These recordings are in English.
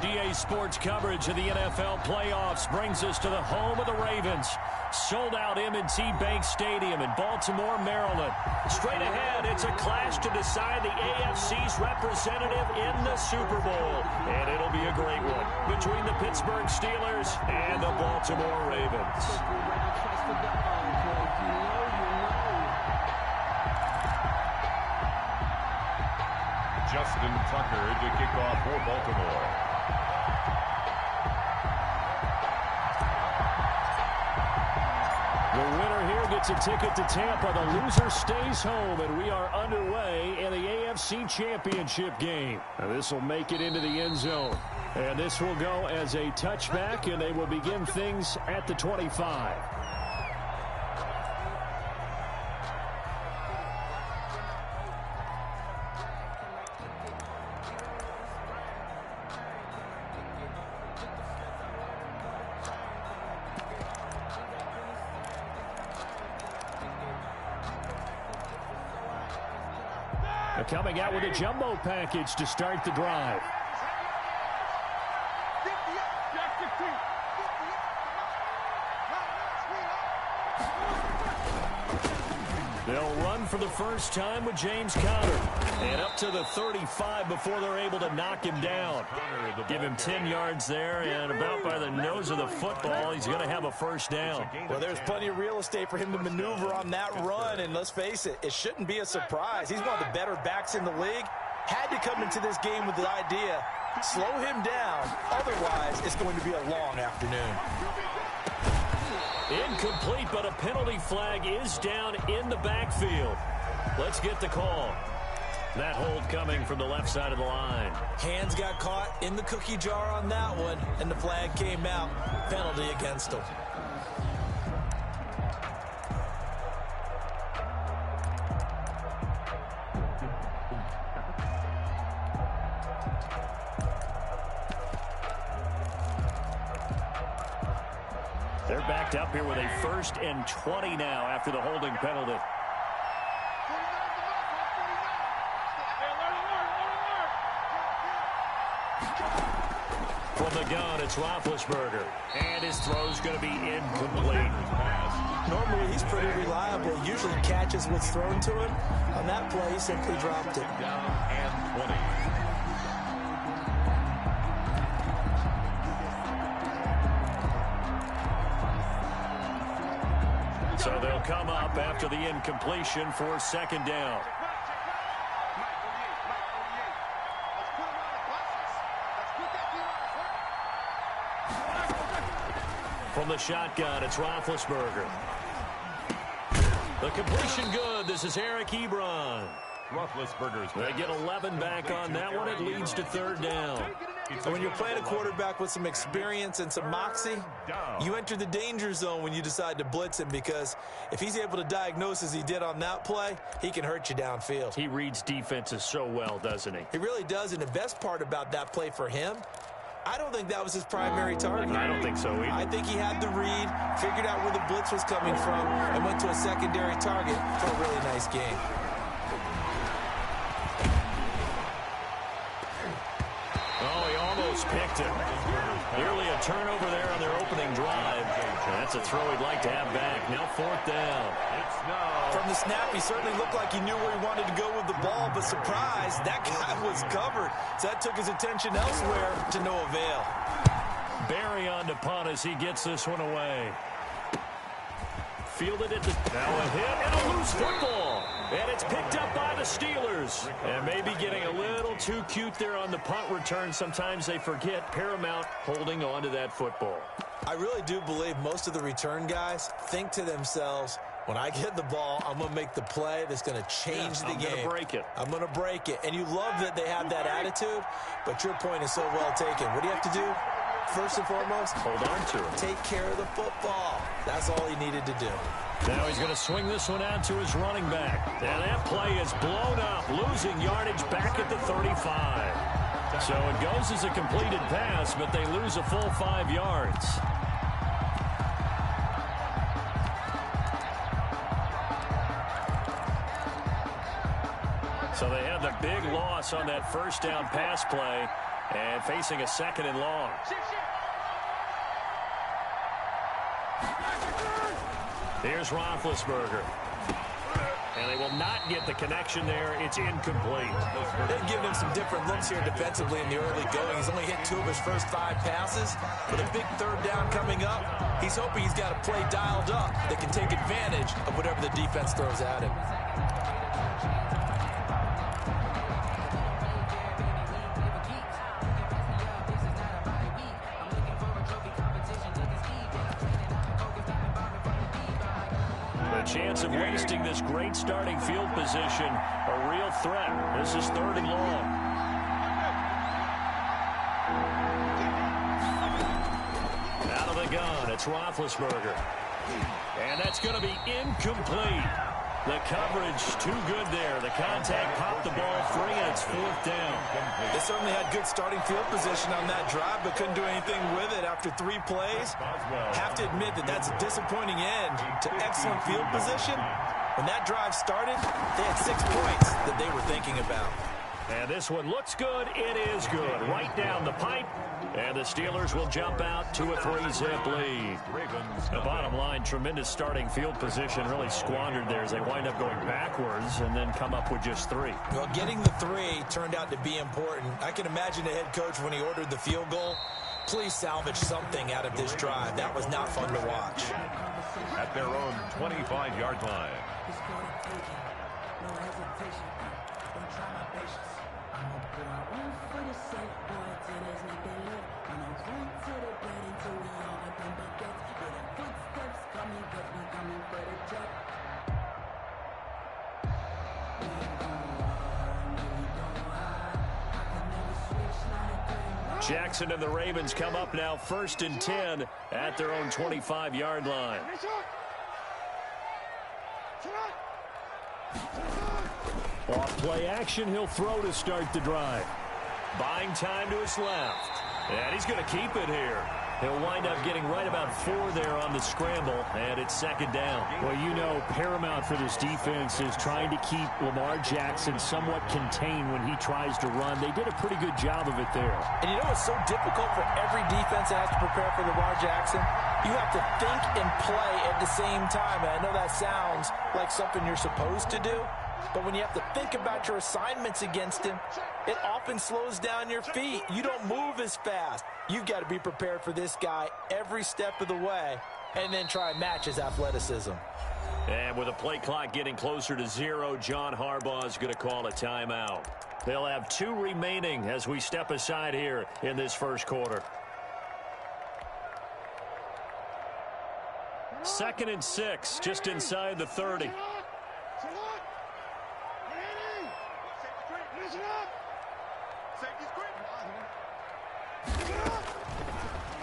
EA Sports coverage of the NFL playoffs brings us to the home of the Ravens. Sold out M&T Bank Stadium in Baltimore, Maryland. Straight ahead, it's a clash to decide the AFC's representative in the Super Bowl. And it'll be a great one between the Pittsburgh Steelers and the Baltimore Ravens. Justin Tucker to kick off for Baltimore. The winner here gets a ticket to Tampa. The loser stays home, and we are underway in the AFC Championship game. Now, this will make it into the end zone. And this will go as a touchback, and they will begin things at the 25. Coming out with a jumbo package to start the drive. They'll run for the first time with James Conner. And up to the 35 before they're able to knock him down. Give him 10 yards there, and about by the nose of the football, he's going to have a first down. Well, there's plenty of real estate for him to maneuver on that run, and let's face it, it shouldn't be a surprise. He's one of the better backs in the league. Had to come into this game with the idea, slow him down, otherwise it's going to be a long afternoon. Incomplete, but a penalty flag is down in the backfield. Let's get the call. That hold coming from the left side of the line. Hands got caught in the cookie jar on that one, and the flag came out. Penalty against him. They're backed up here with a 1st and 20 now after the holding penalty. From the gun, it's Roethlisberger. And his throw's going to be incomplete. Normally, he's pretty reliable. Usually catches what's thrown to him. On that play, he simply dropped it. Down and 20. So they'll come up after the incompletion for 2nd down. From the shotgun, it's Roethlisberger. The completion good. This is Eric Ebron. Roethlisberger's. They get 11 back on that one. It leads to 3rd down. And when you're playing a quarterback with some experience and some moxie, you enter the danger zone when you decide to blitz him, because if he's able to diagnose as he did on that play, he can hurt you downfield. He reads defenses so well, doesn't he? He really does, and the best part about that play for him, I don't think that was his primary target. I don't think so either. I think he had the read, figured out where the blitz was coming from, and went to a secondary target for a really nice game. Picked him. Nearly a turnover there on their opening drive. That's a throw he'd like to have back. Now 4th down. From the snap, he certainly looked like he knew where he wanted to go with the ball, but surprise, that guy was covered. So that took his attention elsewhere to no avail. Barry on to punt as he gets this one away. Fielded at the... Now a hit and a loose football. And it's picked up by the Steelers. And maybe getting a little too cute there on the punt return. Sometimes they forget Paramount holding on to that football. I really do believe most of the return guys think to themselves, when I get the ball, I'm going to make the play that's going to change the game. I'm going to break it. I'm going to break it. And you love that they have that attitude, but your point is so well taken. What do you have to do? First and foremost, hold on to it. Take care of the football. That's all he needed to do. Now he's going to swing this one out to his running back. And that play is blown up, losing yardage back at the 35. So it goes as a completed pass, but they lose a full 5 yards. So they had the big loss on that 1st down pass play. And facing a 2nd and long. Here's Roethlisberger. And they will not get the connection there. It's incomplete. They've given him some different looks here defensively in the early going. He's only hit 2 of his first 5 passes. With a big 3rd down coming up, he's hoping he's got a play dialed up that can take advantage of whatever the defense throws at him. Chance of wasting this great starting field position, a real threat. This is 3rd and long. Out of the gun, it's Roethlisberger. And that's going to be incomplete. The coverage too good there. The contact popped the ball free, and it's 4th down. They certainly had good starting field position on that drive, but couldn't do anything with it after 3 plays. Have to admit that that's a disappointing end to excellent field position. When that drive started, they had 6 points that they were thinking about. And this one looks good. It is good. Right down the pipe. And the Steelers will jump out to a 3-zip lead. The bottom line, tremendous starting field position, really squandered there as they wind up going backwards and then come up with just 3. Well, getting the 3 turned out to be important. I can imagine the head coach when he ordered the field goal. Please salvage something out of this drive. That was not fun to watch. At their own 25-yard line. Jackson and the Ravens come up now 1st and 10 at their own 25-yard line. Off play action, he'll throw to start the drive. Buying time to his left. And he's going to keep it here. He'll wind up getting right about 4 there on the scramble, and it's 2nd down. Well, you know, paramount for this defense is trying to keep Lamar Jackson somewhat contained when he tries to run. They did a pretty good job of it there. And you know it's so difficult for every defense that has to prepare for Lamar Jackson? You have to think and play at the same time. And I know that sounds like something you're supposed to do, but when you have to think about your assignments against him, it often slows down your feet. You don't move as fast. You've got to be prepared for this guy every step of the way and then try and match his athleticism. And with the play clock getting closer to 0, John Harbaugh is going to call a timeout. They'll have 2 remaining as we step aside here in this first quarter. 2nd and 6, just inside the 30.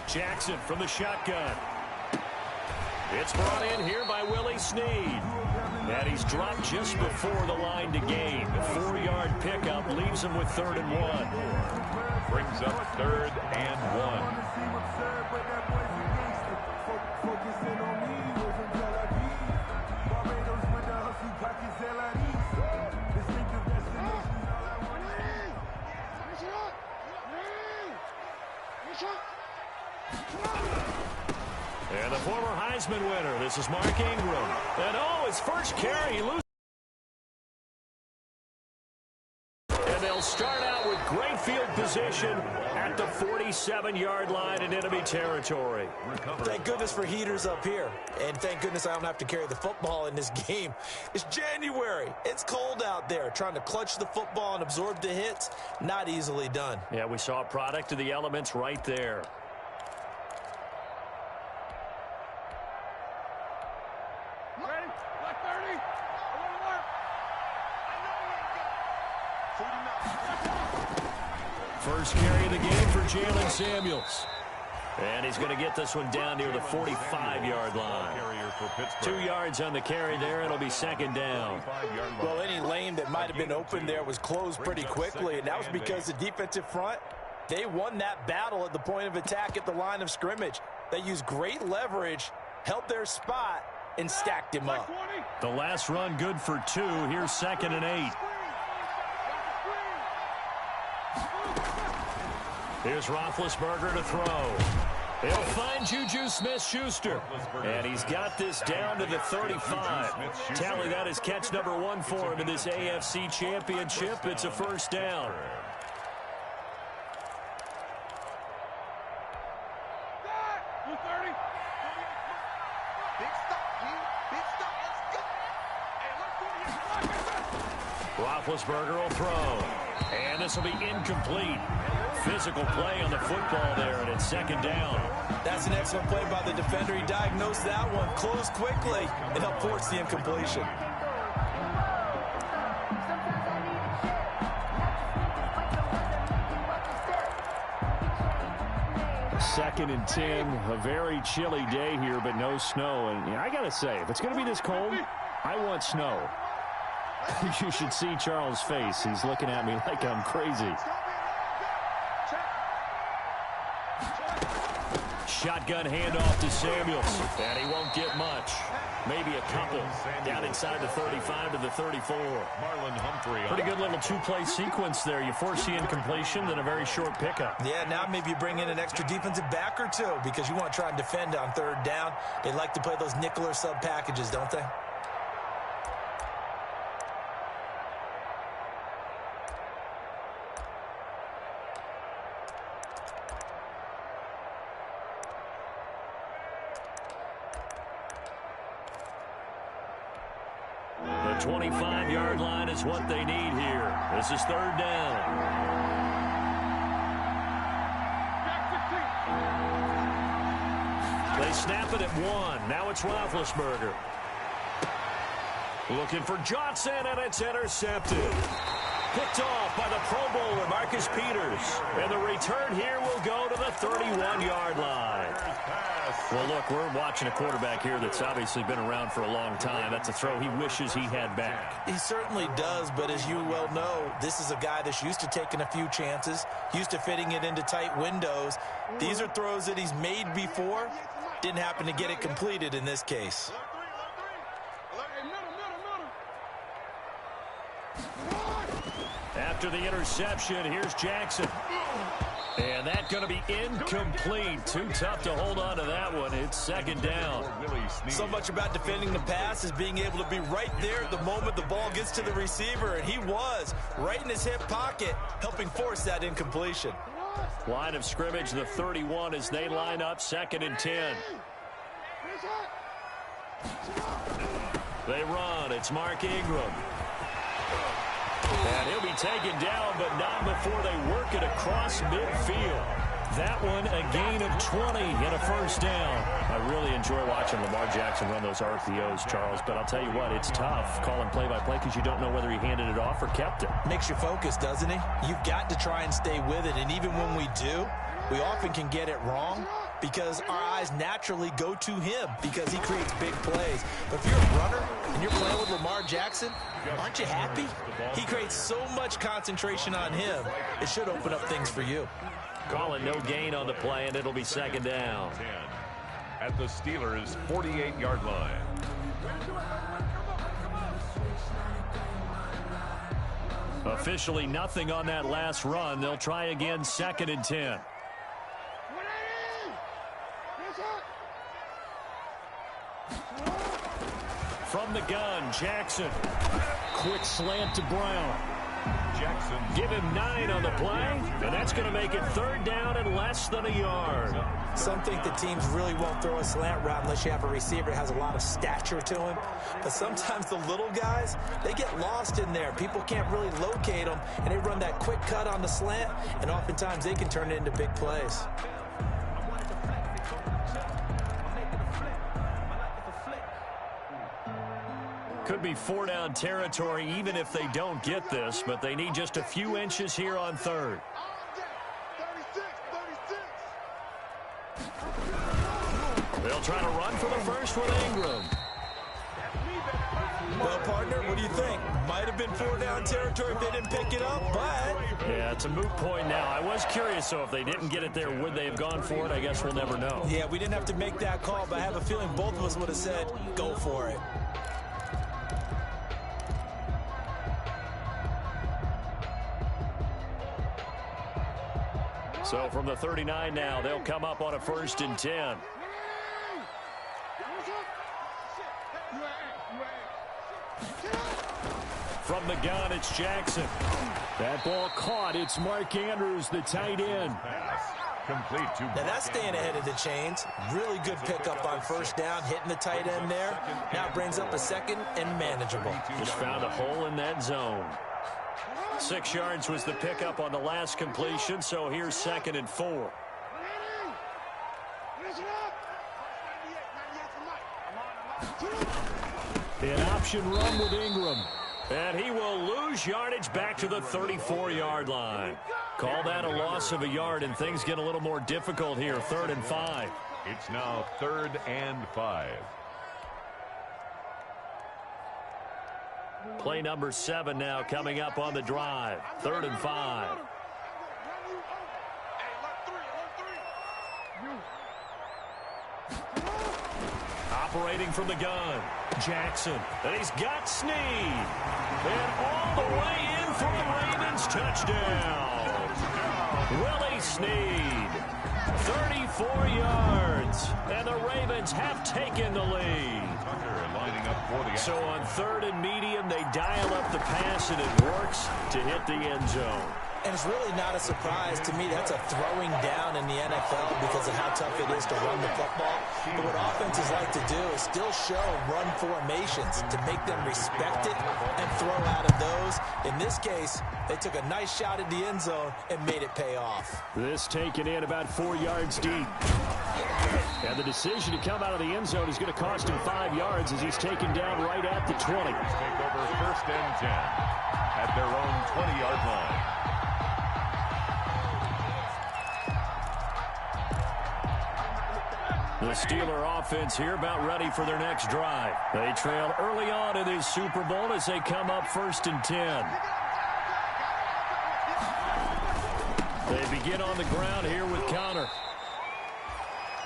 Jackson from the shotgun. It's brought in here by Willie Snead. And he's dropped just before the line to gain. 4-yard pickup leaves him with 3rd and 1. Brings up 3rd and 1. And the former Heisman winner, this is Mark Ingram. And his first carry, he loses. And they'll start out with great field position at the 47-yard line in enemy territory. Thank goodness for heaters up here. And thank goodness I don't have to carry the football in this game. It's January. It's cold out there. Trying to clutch the football and absorb the hits, not easily done. Yeah, we saw a product of the elements right there. First carry of the game for Jalen Samuels. And he's going to get this one down near the 45-yard line. 2 yards on the carry there. It'll be 2nd down. Well, any lane that might have been open there was closed pretty quickly, and that was because the defensive front, they won that battle at the point of attack at the line of scrimmage. They used great leverage, held their spot, and stacked him up. The last run good for 2. Here's 2nd and 8. Here's Roethlisberger to throw. He'll find Juju Smith-Schuster. And he's got this down to the 35. Tally that is catch number 1 for him in this AFC Championship. It's a first down. Roethlisberger will throw. And this will be incomplete. Physical play on the football there, and it's second down. That's an excellent play by the defender. He diagnosed that one, closed quickly, and helped force the incompletion. Second and 10, a very chilly day here, but no snow. And I got to say, if it's going to be this cold, I want snow. You should see Charles' face. He's looking at me like I'm crazy. Shotgun handoff to Samuels, and he won't get much. Maybe a couple down inside the 35 to the 34. Marlon Humphrey. Pretty good little two-play sequence there. You force the incompletion, then a very short pickup. Yeah, now maybe you bring in an extra defensive back or two because you want to try and defend on third down. They like to play those nickel or sub packages, don't they? The 25-yard line is what they need here. This is third down. They snap it at 1. Now it's Roethlisberger. Looking for Johnson, and it's intercepted. Picked off by the Pro Bowler, Marcus Peters. And the return here will go to the 31-yard line. Well, look, we're watching a quarterback here that's obviously been around for a long time. That's a throw he wishes he had back. He certainly does, but as you well know, this is a guy that's used to taking a few chances, used to fitting it into tight windows. These are throws that he's made before. Didn't happen to get it completed in this case. After the interception, here's Jackson. And that's going to be incomplete. Too tough to hold on to that one. It's second down. So much about defending the pass is being able to be right there at the moment the ball gets to the receiver. And he was right in his hip pocket, helping force that incompletion. Line of scrimmage, the 31 as they line up, second and 10. They run. It's Mark Ingram. And he'll be taken down, but not before they work it across midfield. That one, a gain of 20 and a first down. I really enjoy watching Lamar Jackson run those RPOs, Charles, but I'll tell you what, it's tough calling play-by-play because you don't know whether he handed it off or kept it. Makes you focus, doesn't he? You've got to try and stay with it, and even when we do, we often can get it wrong because our eyes naturally go to him because he creates big plays. But if you're a runner and you're playing with Lamar Jackson, aren't you happy? He creates so much concentration on him. It should open up things for you. Calling no gain on the play, and it'll be second down. At the Steelers' 48-yard line. Officially nothing on that last run. They'll try again, second and 10. From the gun, Jackson. Quick slant to Brown. Jackson. Give him 9 on the play, and that's going to make it third down and less than a yard. Some think the teams really won't throw a slant route unless you have a receiver that has a lot of stature to him. But sometimes the little guys, they get lost in there. People can't really locate them, and they run that quick cut on the slant, and oftentimes they can turn it into big plays. Could be 4-down territory even if they don't get this, but they need just a few inches here on third. They'll try to run for the first with Ingram. Well, partner, what do you think? Might have been 4-down territory if they didn't pick it up, but... Yeah, it's a moot point now. I was curious, so if they didn't get it there, would they have gone for it? I guess we'll never know. Yeah, we didn't have to make that call, but I have a feeling both of us would have said, go for it. So from the 39 now, they'll come up on a 1st and 10. From the gun, it's Jackson. That ball caught. It's Mark Andrews, the tight end. Complete to now that's staying ahead of the chains. Really good pickup on 1st down, hitting the tight end there. Now it brings up a 2nd and manageable. Just found a hole in that zone. 6 yards was the pickup on the last completion, so here's 2nd and 4. An option run with Ingram. And he will lose yardage back to the 34-yard line. Call that a loss of a yard, and things get a little more difficult here. 3rd and 5. It's now 3rd and 5. Play number 7 now coming up on the drive. 3rd and 5. Operating from the gun, Jackson. And he's got Snead. And all the way in for the Ravens. Touchdown. Willie Snead. 34 yards. And the Ravens have taken the lead. So on 3rd and medium, they dial up the pass, and it works to hit the end zone. And it's really not a surprise to me. That's a throwing down in the NFL because of how tough it is to run the football. But what offenses like to do is still show run formations to make them respect it and throw out of those. In this case, they took a nice shot at the end zone and made it pay off. This taken in about 4 yards deep. And the decision to come out of the end zone is going to cost him 5 yards as he's taken down right at the 20. Take over 1st and 10 at their own 20-yard line. The Steeler offense here about ready for their next drive. They trailed early on in this Super Bowl as they come up 1st and 10. They begin on the ground here with Connor.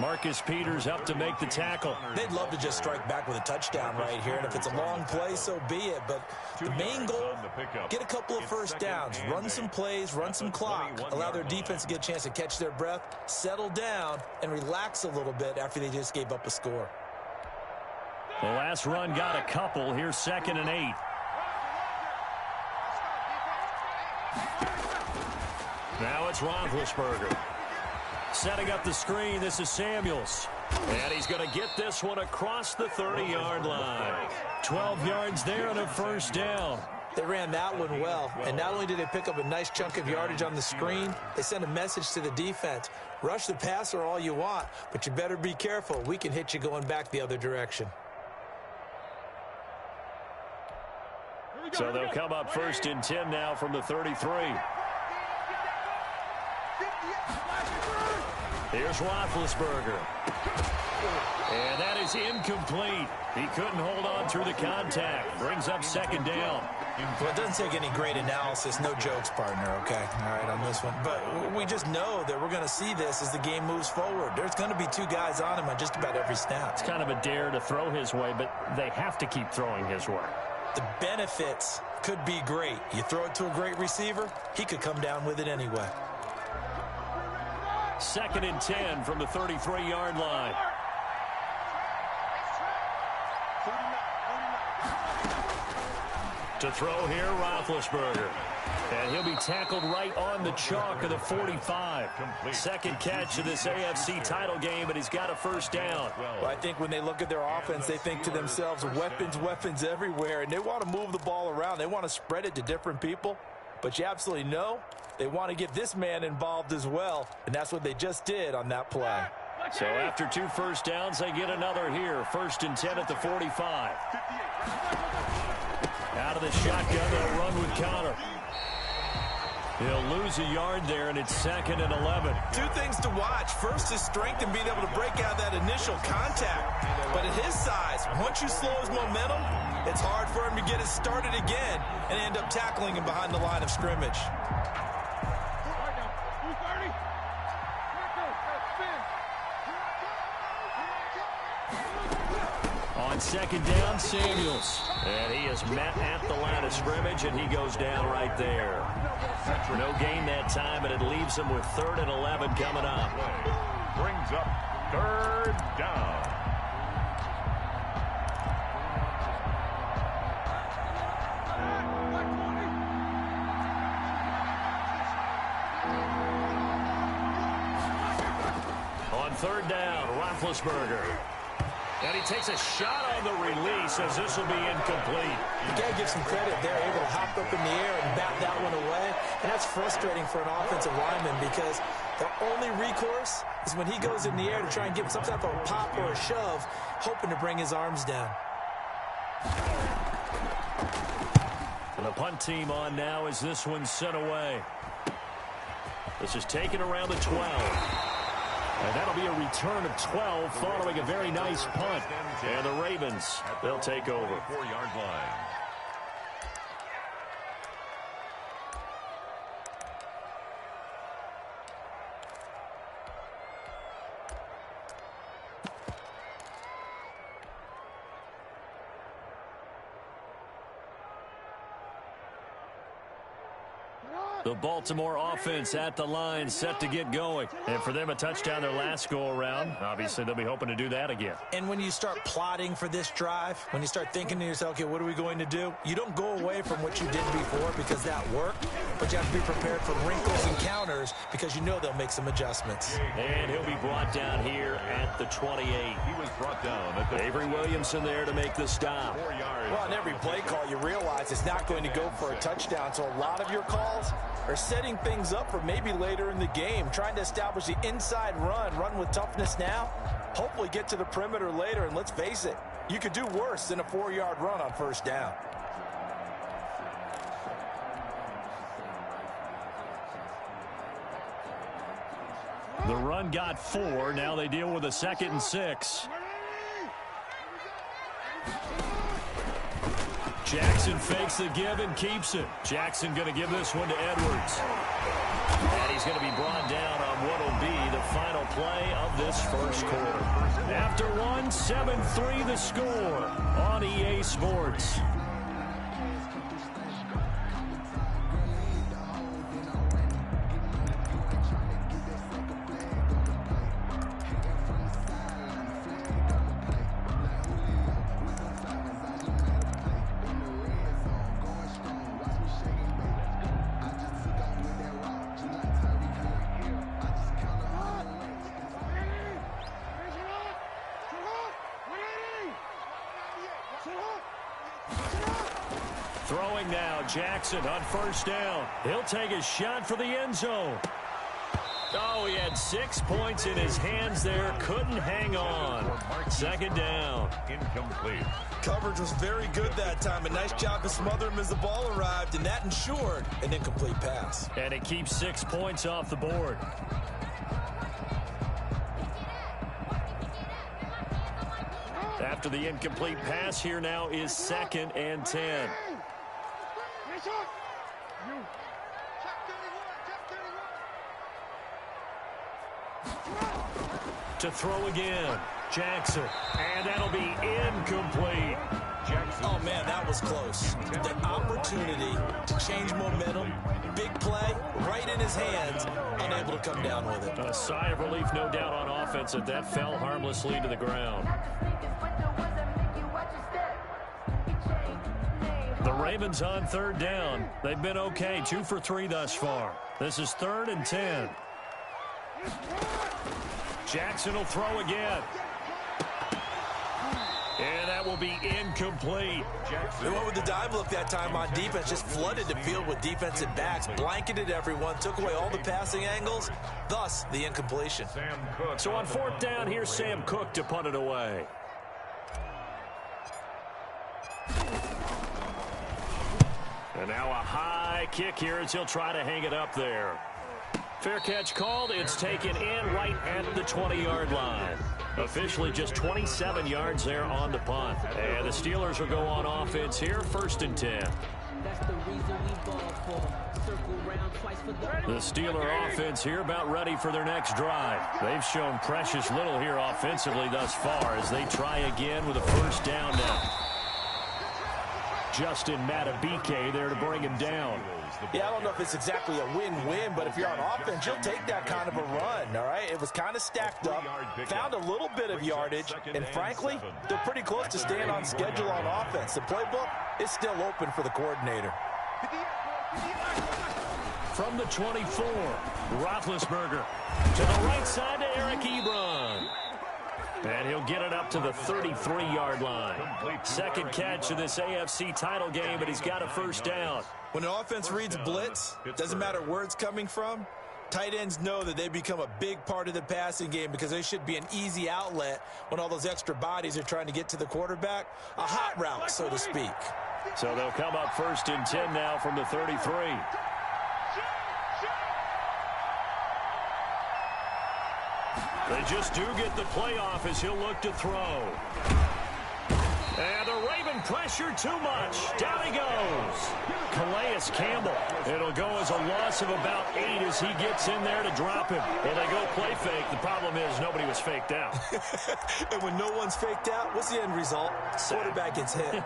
Marcus Peters up to make the tackle. They'd love to just strike back with a touchdown right here, and if it's a long play, so be it. But the main goal, get a couple of 1st downs, run some plays, run some clock, allow their defense to get a chance to catch their breath, settle down, and relax a little bit after they just gave up a score. The last run got a couple. Here's 2nd and 8. Now it's Roethlisberger. Setting up the screen, this is Samuels. And he's going to get this one across the 30-yard line. 12 yards there and a 1st down. They ran that one well, and not only did they pick up a nice chunk of yardage on the screen, they sent a message to the defense. Rush the passer all you want, but you better be careful. We can hit you going back the other direction. So they'll come up 1st and 10 now from the 33. Here's Roethlisberger. And that is incomplete. He couldn't hold on through the contact. Brings up 2nd down. Well, it doesn't take any great analysis. No jokes, partner, okay? All right, on this one. But we just know that we're going to see this as the game moves forward. There's going to be 2 guys on him on just about every snap. It's kind of a dare to throw his way, but they have to keep throwing his way. The benefits could be great. You throw it to a great receiver, he could come down with it anyway. 2nd and 10 from the 33-yard line. To throw here, Roethlisberger. And he'll be tackled right on the chalk of the 45. Second catch of this AFC title game, but he's got a 1st down. Well, I think when they look at their offense, they think to themselves, weapons everywhere, and they want to move the ball around. They want to spread it to different people, but you absolutely know they want to get this man involved as well, and that's what they just did on that play. So after 2 1st downs, they get another here. 1st and 10 at the 45. Out of the shotgun, they'll run with Connor. He'll lose a yard there, and it's 2nd and 11. 2 things to watch. First is strength and being able to break out that initial contact. But at his size, once you slow his momentum, it's hard for him to get it started again and end up tackling him behind the line of scrimmage. On 2nd down, Samuels. And he is met at the line of scrimmage, and he goes down right there. No gain that time, and it leaves them with 3rd and 11 coming up. Brings up 3rd down. On 3rd down, Roethlisberger. And he takes a shot on the release as this will be incomplete. You got to give some credit. They're able to hop up in the air and bat that one away. And that's frustrating for an offensive lineman because their only recourse is when he goes in the air to try and get some type of a pop or a shove, hoping to bring his arms down. And the punt team on now as this one's sent away. This is taken around the 12. And that'll be a return of 12 following a very nice punt. And the Ravens, they'll take over. 4-yard line. The Baltimore offense at the line, set to get going. And for them, a touchdown their last go-around. Obviously, they'll be hoping to do that again. And when you start plotting for this drive, when you start thinking to yourself, okay, what are we going to do? You don't go away from what you did before because that worked, but you have to be prepared for wrinkles and counters because you know they'll make some adjustments. And he'll be brought down here at the 28. He was brought down at the Avery Williamson there to make the stop. 4 yards. Well, on every play call, you realize it's not going to go for a touchdown, so a lot of your calls are setting things up for maybe later in the game, trying to establish the inside run with toughness now, hopefully get to the perimeter later, and let's face it, you could do worse than a 4-yard run on 1st down. The run got 4. Now they deal with a 2nd and 6. Jackson fakes the give and keeps it. Jackson going to give this one to Edwards. And he's going to be brought down on what will be the final play of this 1st quarter. After one, 7-3 the score on EA Sports. Throwing now, Jackson on 1st down. He'll take a shot for the end zone. Oh, he had 6 points in his hands there. Couldn't hang on. 2nd down. Incomplete. Coverage was very good that time. A nice job to smother him as the ball arrived, and that ensured an incomplete pass. And it keeps 6 points off the board. After the incomplete pass, here now is 2nd and 10. To throw again, Jackson, and that'll be incomplete. Jackson. Oh, man, that was close. The opportunity to change momentum, big play, right in his hands, unable to come down with it. A sigh of relief, no doubt, on offense that that fell harmlessly to the ground. The Ravens on 3rd down. They've been okay, 2 for 3 thus far. This is 3rd and 10. Jackson will throw again. And that will be incomplete. They went with the dive look that time on defense, just flooded the field with defensive backs, blanketed everyone, took away all the passing angles, thus the incompletion. Sam Cook. So on 4th down, here's Sam Cook to punt it away. And now a high kick here as he'll try to hang it up there. Fair catch called. It's taken in right at the 20-yard line. Officially just 27 yards there on the punt. And the Steelers will go on offense here, 1st and 10. The Steeler offense here about ready for their next drive. They've shown precious little here offensively thus far as they try again with a 1st down now. Justin Matabike there to bring him down. Yeah, I don't know if it's exactly a win-win, but if you're on offense, you'll take that kind of a run, all right? It was kind of stacked up, found a little bit of yardage, and frankly, they're pretty close to staying on schedule on offense. The playbook is still open for the coordinator. From the 24, Roethlisberger to the right side to Eric Ebron. And he'll get it up to the 33-yard line. Second catch of this AFC title game, but he's got a first down. When an offense reads blitz, doesn't matter where it's coming from, tight ends know that they become a big part of the passing game because they should be an easy outlet when all those extra bodies are trying to get to the quarterback. A hot route, so to speak. So they'll come up 1st and 10 now from the 33. They just do get the playoff as he'll look to throw. And the Raven pressure too much. Down he goes. Calais Campbell. It'll go as a loss of about 8 as he gets in there to drop him. Well, they go play fake. The problem is nobody was faked out. And when no one's faked out, what's the end result? Quarterback gets hit.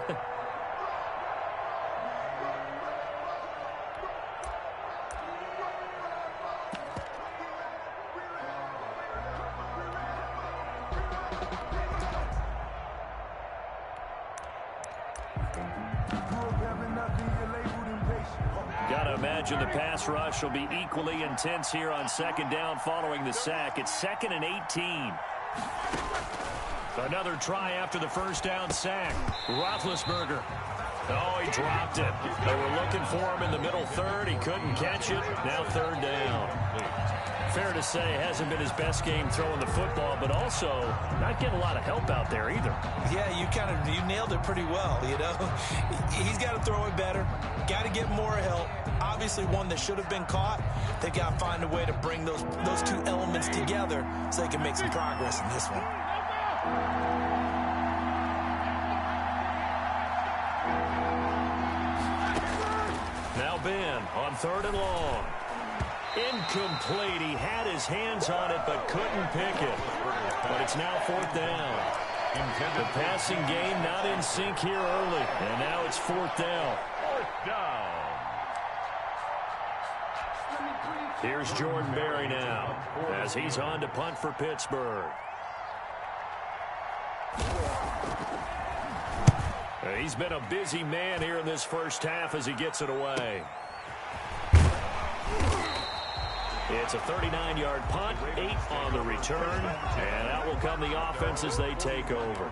The pass rush will be equally intense here on 2nd down following the sack. It's 2nd and 18. Another try after the first down sack. Roethlisberger. Oh, he dropped it. They were looking for him in the middle third. He couldn't catch it. Now 3rd down. Fair to say, hasn't been his best game throwing the football, but also not getting a lot of help out there either. Yeah, you nailed it pretty well, you know. He's got to throw it better. Got to get more help. Obviously one that should have been caught. They got to find a way to bring those two elements together so they can make some progress in this one. Now Ben on 3rd and long. Incomplete. He had his hands on it but couldn't pick it. But it's now 4th down. The passing game not in sync here early. And now it's 4th down. Here's Jordan Berry now as he's on to punt for Pittsburgh. He's been a busy man here in this first half as he gets it away. It's a 39-yard punt, 8 on the return, and out will come the offense as they take over.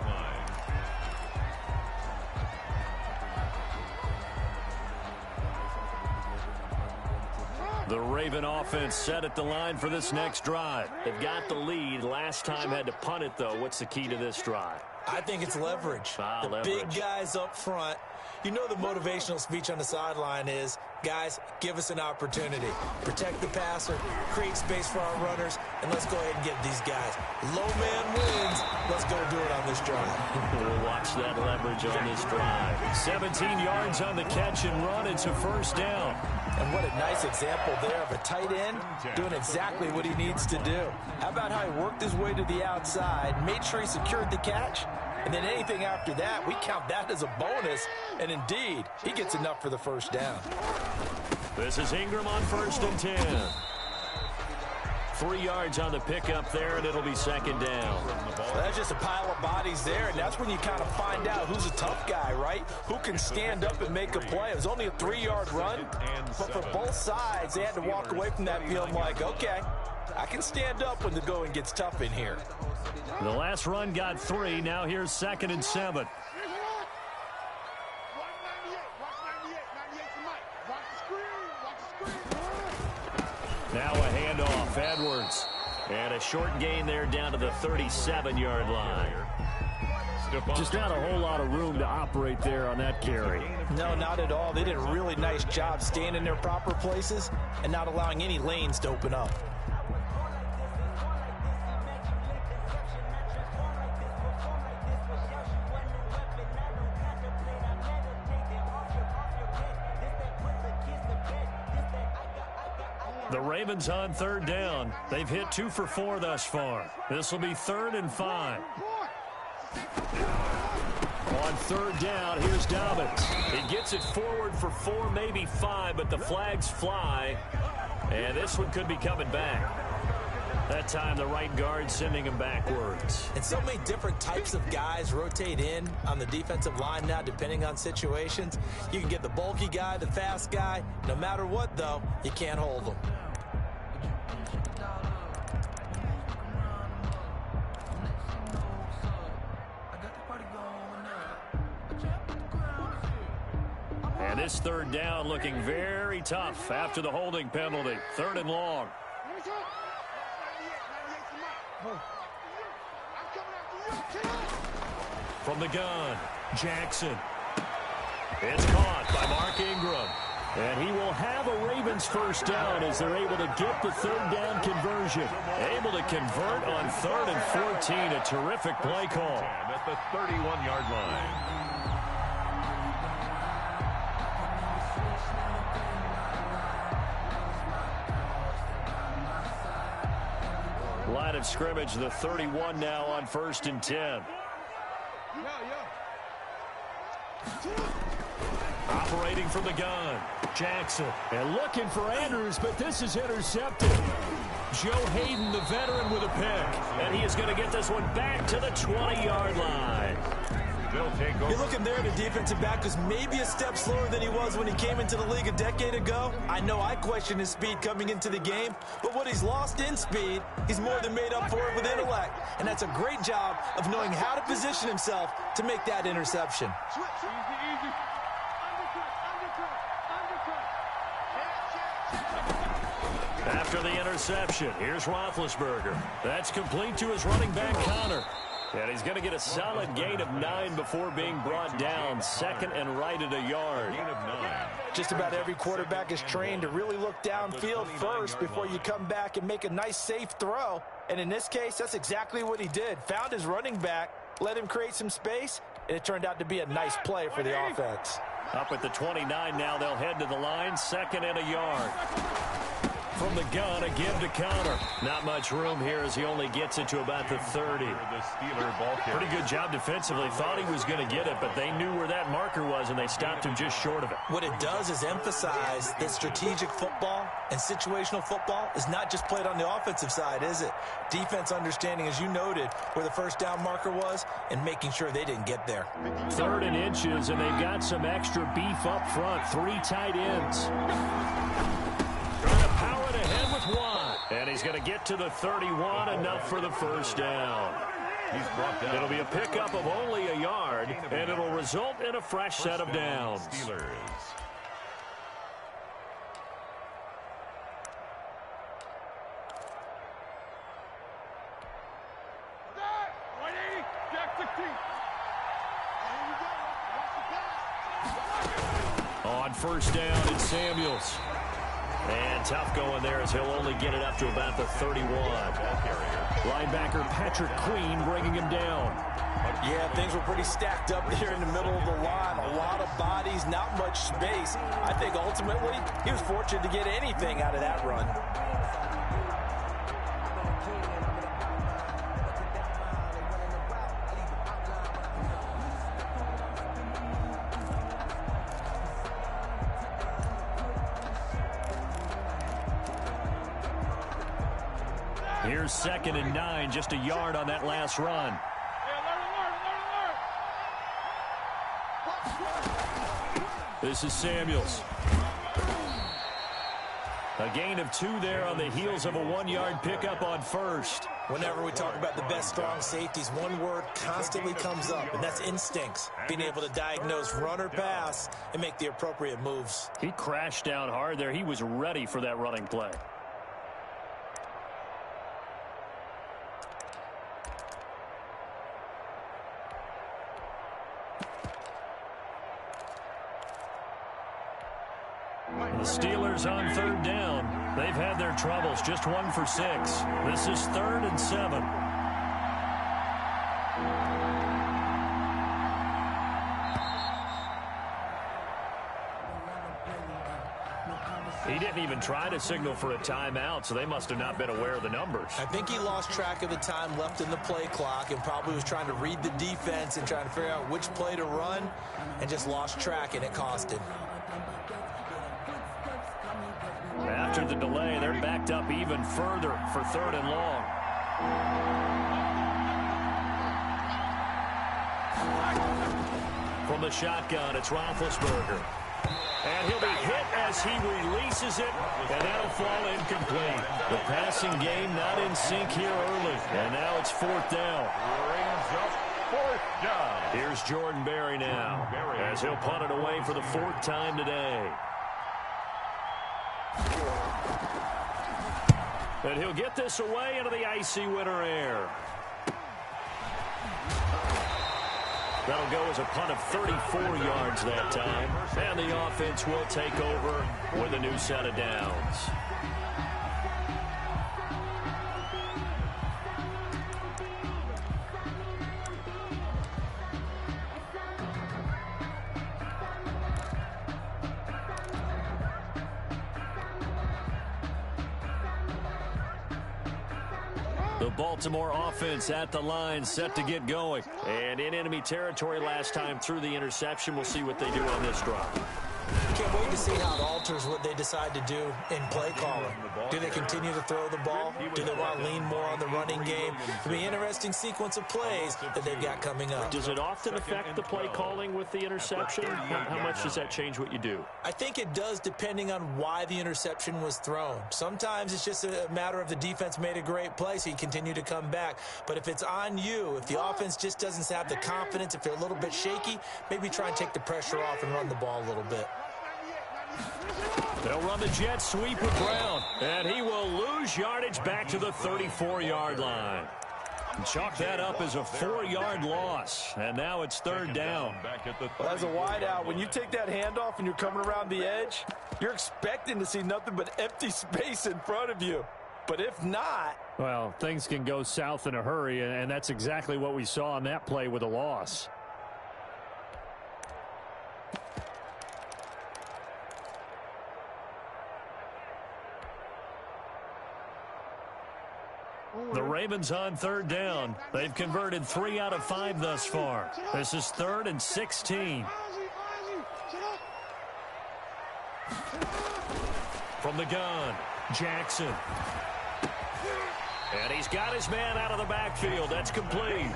The Raven offense set at the line for this next drive. They've got the lead. Last time had to punt it, though. What's the key to this drive? I think it's leverage. Leverage. Big guys up front. You know the motivational speech on the sideline is, guys, give us an opportunity. Protect the passer, create space for our runners, and let's go ahead and get these guys. Low man wins. Let's go do it on this drive. We'll watch that leverage on this drive. 17 yards on the catch and run. It's a first down. And what a nice example there of a tight end doing exactly what he needs to do. How about how he worked his way to the outside, made sure he secured the catch, and then anything after that, we count that as a bonus. And indeed, he gets enough for the first down. This is Ingram on 1st and 10. 3 yards on the pickup there, and it'll be 2nd down. Well, that's just a pile of bodies there, and that's when you kind of find out who's a tough guy, right? Who can stand up and make a play. It was only a 3-yard run, but for both sides, they had to walk away from that field like, okay, I can stand up when the going gets tough in here. The last run got 3. Now here's 2nd and 7. Now a handoff, Edwards. And a short gain there down to the 37-yard line. Just not a whole lot of room to operate there on that carry. No, not at all. They did a really nice job staying in their proper places and not allowing any lanes to open up. The Ravens on 3rd down. They've hit 2 for 4 thus far. This will be 3rd and 5. On third down, here's Dobbins. He gets it forward for 4, maybe 5, but the flags fly. And this one could be coming back. That time, the right guard sending him backwards. And so many different types of guys rotate in on the defensive line now, depending on situations. You can get the bulky guy, the fast guy. No matter what, though, you can't hold them. And this third down looking very tough after the holding penalty. 3rd and long. From the gun, Jackson. It's caught by Mark Ingram. And he will have a Ravens first down as they're able to get the 3rd down conversion. Able to convert on 3rd and 14. A terrific play call. At the 31-yard line. Line of scrimmage, the 31 now on 1st and 10. Operating from the gun, Jackson. And looking for Andrews, but this is intercepted. Joe Hayden, the veteran, with a pick. And he is going to get this one back to the 20-yard line. They'll take over. You're looking there, the defensive back was maybe a step slower than he was when he came into the league a decade ago. I know I questioned his speed coming into the game, but what he's lost in speed, he's more than made up for it with intellect. And that's a great job of knowing how to position himself to make that interception. After the interception, here's Roethlisberger. That's complete to his running back, Connor. And he's going to get a solid gain of 9 before being brought down. 2nd and right at a yard. Gain of 9. Just about every quarterback is trained to really look downfield first before you come back and make a nice, safe throw. And in this case, that's exactly what he did. Found his running back, let him create some space, and it turned out to be a nice play for the offense. Up at the 29 now, they'll head to the line. 2nd and a yard. From the gun, again to Connor. Not much room here as he only gets it to about the 30. Pretty good job defensively. Thought he was going to get it, but they knew where that marker was, and they stopped him just short of it. What it does is emphasize that strategic football and situational football is not just played on the offensive side, is it? Defense understanding, as you noted, where the first down marker was and making sure they didn't get there. 3rd and inches, and they've got some extra beef up front. 3 tight ends. Power it ahead with Watt. And he's going to get to the 31, enough for the first down. He's brought down. It'll be a pickup of only a yard, and it'll result in a fresh set of downs. Steelers. On 1st down, it's Samuels. And tough going there as he'll only get it up to about the 31. Linebacker Patrick Queen bringing him down. Yeah, things were pretty stacked up there in the middle of the line. A lot of bodies, not much space. I think ultimately he was fortunate to get anything out of that run. Here's 2nd and 9, just a yard on that last run. This is Samuels. A gain of 2 there on the heels of a 1-yard pickup on 1st. Whenever we talk about the best strong safeties, one word constantly comes up, and that's instincts. Being able to diagnose run or pass and make the appropriate moves. He crashed down hard there. He was ready for that running play. The Steelers on 3rd down. They've had their troubles, just 1 for 6. This is 3rd and 7. He didn't didn't even try to signal for a timeout, so they must have not been aware of the numbers. I think he lost track of the time left in the play clock and probably was trying to read the defense and trying to figure out which play to run and just lost track, and it cost him. After the delay, they're backed up even further for 3rd and long. From the shotgun, it's Roethlisberger. And he'll be hit as he releases it, and that'll fall incomplete. The passing game not in sync here early, and now it's 4th down. Brings up 4th down. Here's Jordan Berry now, as he'll punt it away for the 4th time today. And he'll get this away into the icy winter air. That'll go as a punt of 34 yards that time. And the offense will take over with a new set of downs. The Baltimore offense at the line, set to get going. And in enemy territory last time through the interception. We'll see what they do on this drive. Can't wait to see how it alters what they decide to do in play calling. Do they continue to throw the ball? Do they want to lean more on the running game? It'll be an interesting sequence of plays that they've got coming up. Does it often affect the play calling with the interception? How much does that change what you do? I think it does, depending on why the interception was thrown. Sometimes it's just a matter of the defense made a great play, so you continue to come back. But if it's on you, if the offense just doesn't have the confidence, if they're a little bit shaky, maybe try and take the pressure off and run the ball a little bit. They'll run the jet sweep with Brown, and he will lose yardage back to the 34-yard line. And chalk that up as a 4-yard loss, and now it's 3rd down. As a wideout, when you take that handoff and you're coming around the edge, you're expecting to see nothing but empty space in front of you. But if not... Well, things can go south in a hurry, and that's exactly what we saw on that play with a loss. The Ravens on 3rd down. They've converted 3 out of 5 thus far. This is 3rd and 16. From the gun, Jackson. And he's got his man out of the backfield. That's complete.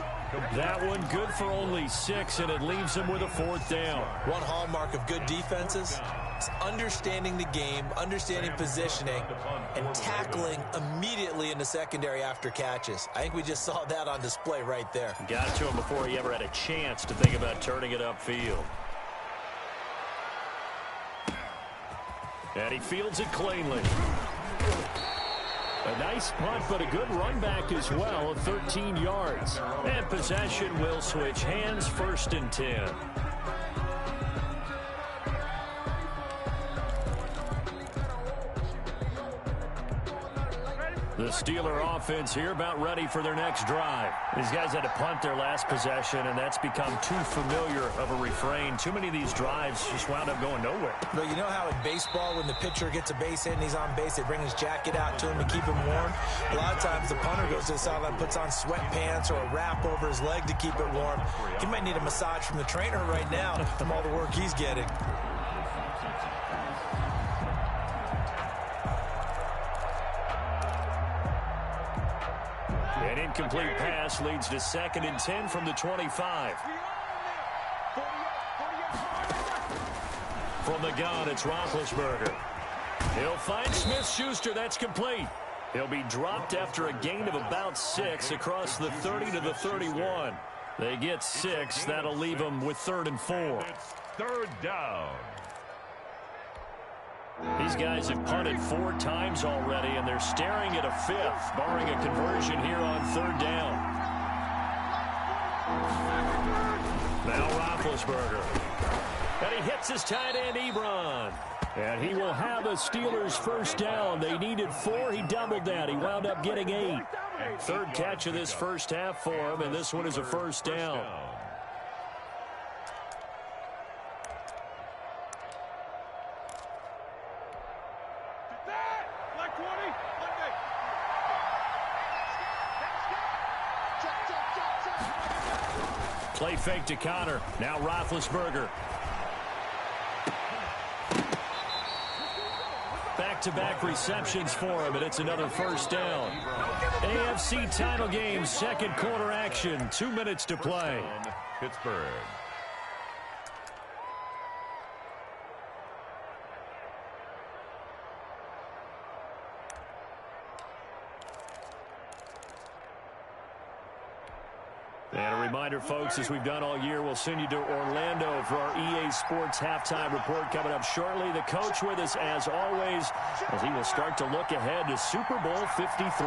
That one good for only 6, and it leaves him with a 4th down. One hallmark of good defenses is understanding the game, understanding positioning, and tackling immediately in the secondary after catches. I think we just saw that on display right there. Got it to him before he ever had a chance to think about turning it upfield. And he fields it cleanly. A nice punt, but a good run back as well of 13 yards. And possession will switch hands, 1st and 10. The Steeler offense here about ready for their next drive. These guys had to punt their last possession, and that's become too familiar of a refrain. Too many of these drives just wound up going nowhere. But you know how in baseball, when the pitcher gets a base hit and he's on base, they bring his jacket out to him to keep him warm? A lot of times the punter goes to the sideline, puts on sweatpants or a wrap over his leg to keep it warm. He might need a massage from the trainer right now from all the work he's getting. An incomplete pass leads to 2nd and 10 from the 25. From the gun, it's Roethlisberger. He'll find Smith-Schuster. That's complete. He'll be dropped after a gain of about 6 across the 30 to the 31. They get 6. That'll leave them with 3rd and 4. It's 3rd down. These guys have punted 4 times already, and they're staring at a 5th, barring a conversion here on 3rd down. Now Roethlisberger. And he hits his tight end, Ebron. And he will have the Steelers' 1st down. They needed 4. He doubled that. He wound up getting 8. 3rd catch of this first half for him, and this one is a 1st down. Play fake to Connor. Now Roethlisberger. Back-to-back receptions for him, and it's another first down. AFC title game, second quarter action. 2 minutes to play. Pittsburgh. And a reminder, folks, as we've done all year, we'll send you to Orlando for our EA Sports halftime report coming up shortly. The coach with us, as always, as he will start to look ahead to Super Bowl 53.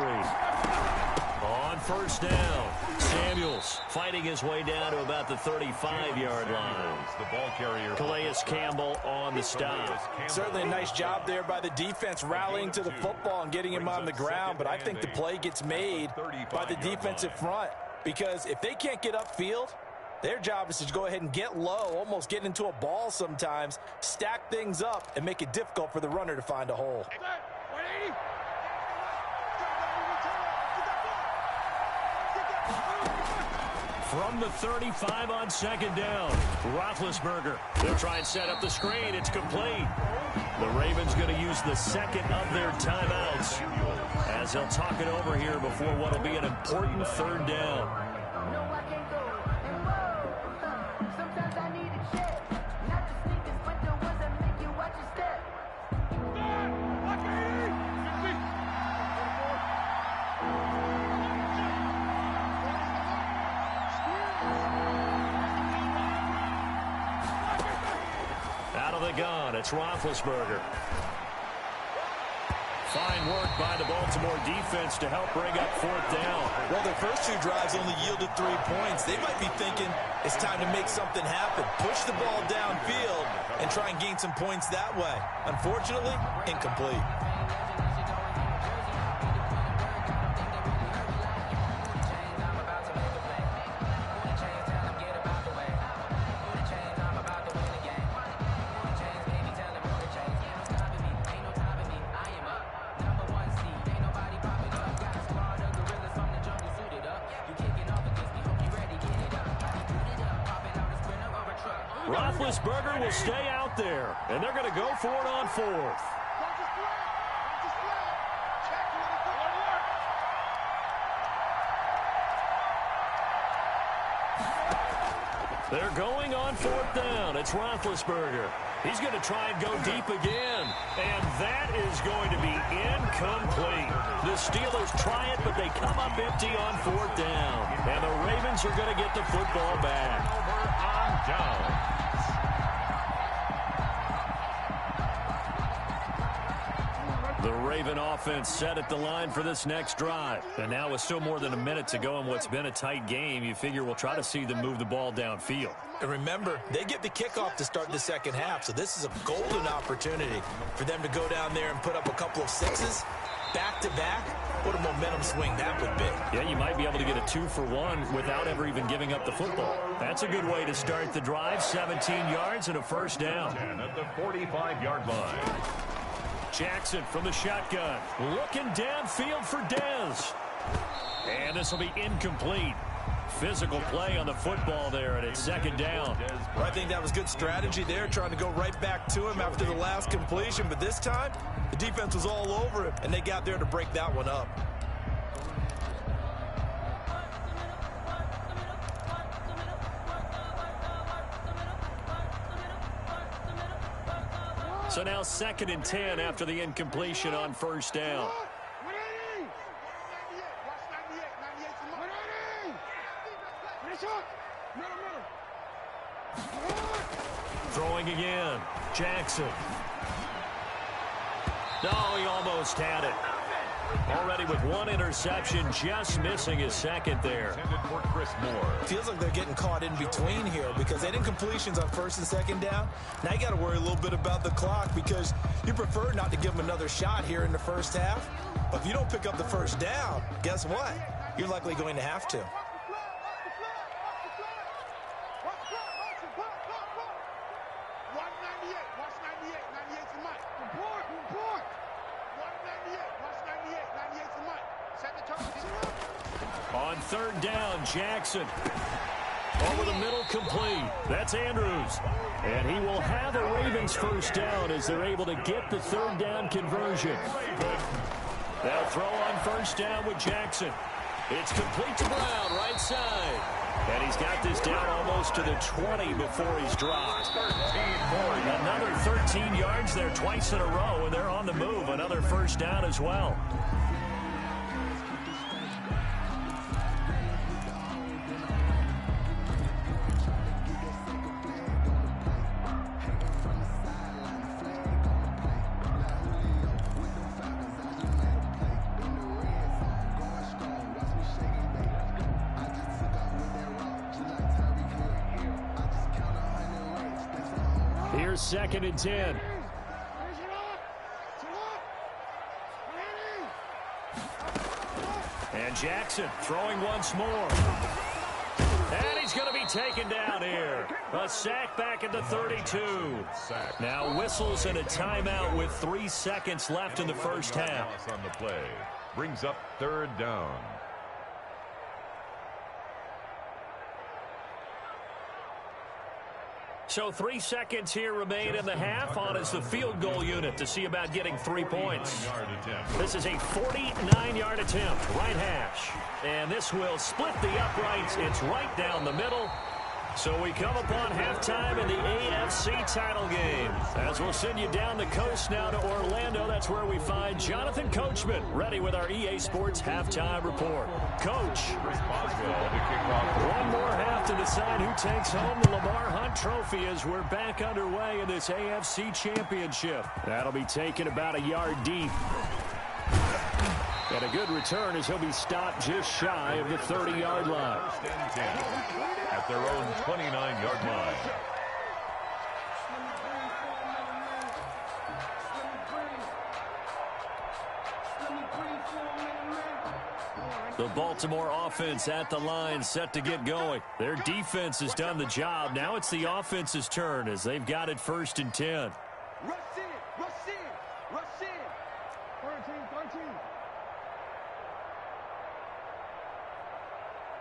On first down, Samuels fighting his way down to about the 35-yard line. The ball carrier. Calais Campbell on the stop. Certainly a nice job there by the defense rallying to the football and getting him on the ground, but I think the play gets made by the defensive front. Because if they can't get upfield, their job is to go ahead and get low, almost get into a ball sometimes, stack things up, and make it difficult for the runner to find a hole. From the 35 on second down, Roethlisberger. They'll try and set up the screen. It's complete. The Ravens going to use the second of their timeouts as they'll talk it over here before what will be an important third down. Out of the gun, it's Roethlisberger. Fine work by the Baltimore defense to help bring up fourth down. Well, their first two drives only yielded 3 points. They might be thinking it's time to make something happen. Push the ball downfield and try and gain some points that way. Unfortunately, incomplete. Roethlisberger will stay out there, and they're going to go for it on fourth. They're going on fourth down. It's Roethlisberger. He's going to try and go deep again, and that is going to be incomplete. The Steelers try it, but they come up empty on fourth down, and the Ravens are going to get the football back. On down. The Raven offense set at the line for this next drive. And now with still more than a minute to go in what's been a tight game, you figure we'll try to see them move the ball downfield. And remember, they get the kickoff to start the second half, so this is a golden opportunity for them to go down there and put up a couple of sixes back-to-back. What a momentum swing that would be. Yeah, you might be able to get a 2-for-1 without ever even giving up the football. That's a good way to start the drive. 17 yards and a first down. 10 at the 45-yard line. Jackson from the shotgun. Looking downfield for Dez. And this will be incomplete. Physical play on the football there, and it's second down. Well, I think that was good strategy there, trying to go right back to him after the last completion. But this time, the defense was all over him, and they got there to break that one up. So now 2nd and 10 after the incompletion on first down. Throwing again. Jackson. No, he almost had it. Already with one interception, just missing his second there. For Chris Moore. Feels like they're getting caught in between here because they didn't completions on first and second down. Now you got to worry a little bit about the clock because you prefer not to give them another shot here in the first half. But if you don't pick up the first down, guess what? You're likely going to have to. On third down, Jackson. Over the middle, complete. That's Andrews. And he will have a Ravens first down as they're able to get the third down conversion. They'll throw on first down with Jackson. It's complete to Brown, right side. And he's got this down almost to the 20 before he's dropped. Another 13 yards there twice in a row, and they're on the move. Another first down as well. Here's 2nd and 10. And Jackson throwing once more. And he's going to be taken down here. A sack back at the 32. Now whistles and a timeout with 3 seconds left in the first half. On the play brings up third down. So 3 seconds here remain in the half. On is the field goal unit to see about getting 3 points. This is a 49-yard attempt, right hash. And this will split the uprights. It's right down the middle. So we come upon halftime in the AFC title game. As we'll send you down the coast now to Orlando, that's where we find Jonathan Coachman, ready with our EA Sports halftime report. Coach, one more half to decide who takes home the Lamar Hunt Trophy as we're back underway in this AFC Championship. That'll be taken about a yard deep. And a good return as he'll be stopped just shy of the 30-yard line. At their own 29-yard line. The Baltimore offense at the line, set to get going. Their defense has done the job. Now it's the offense's turn as they've got it 1st and 10. Rush in, rush in, rush in. 13.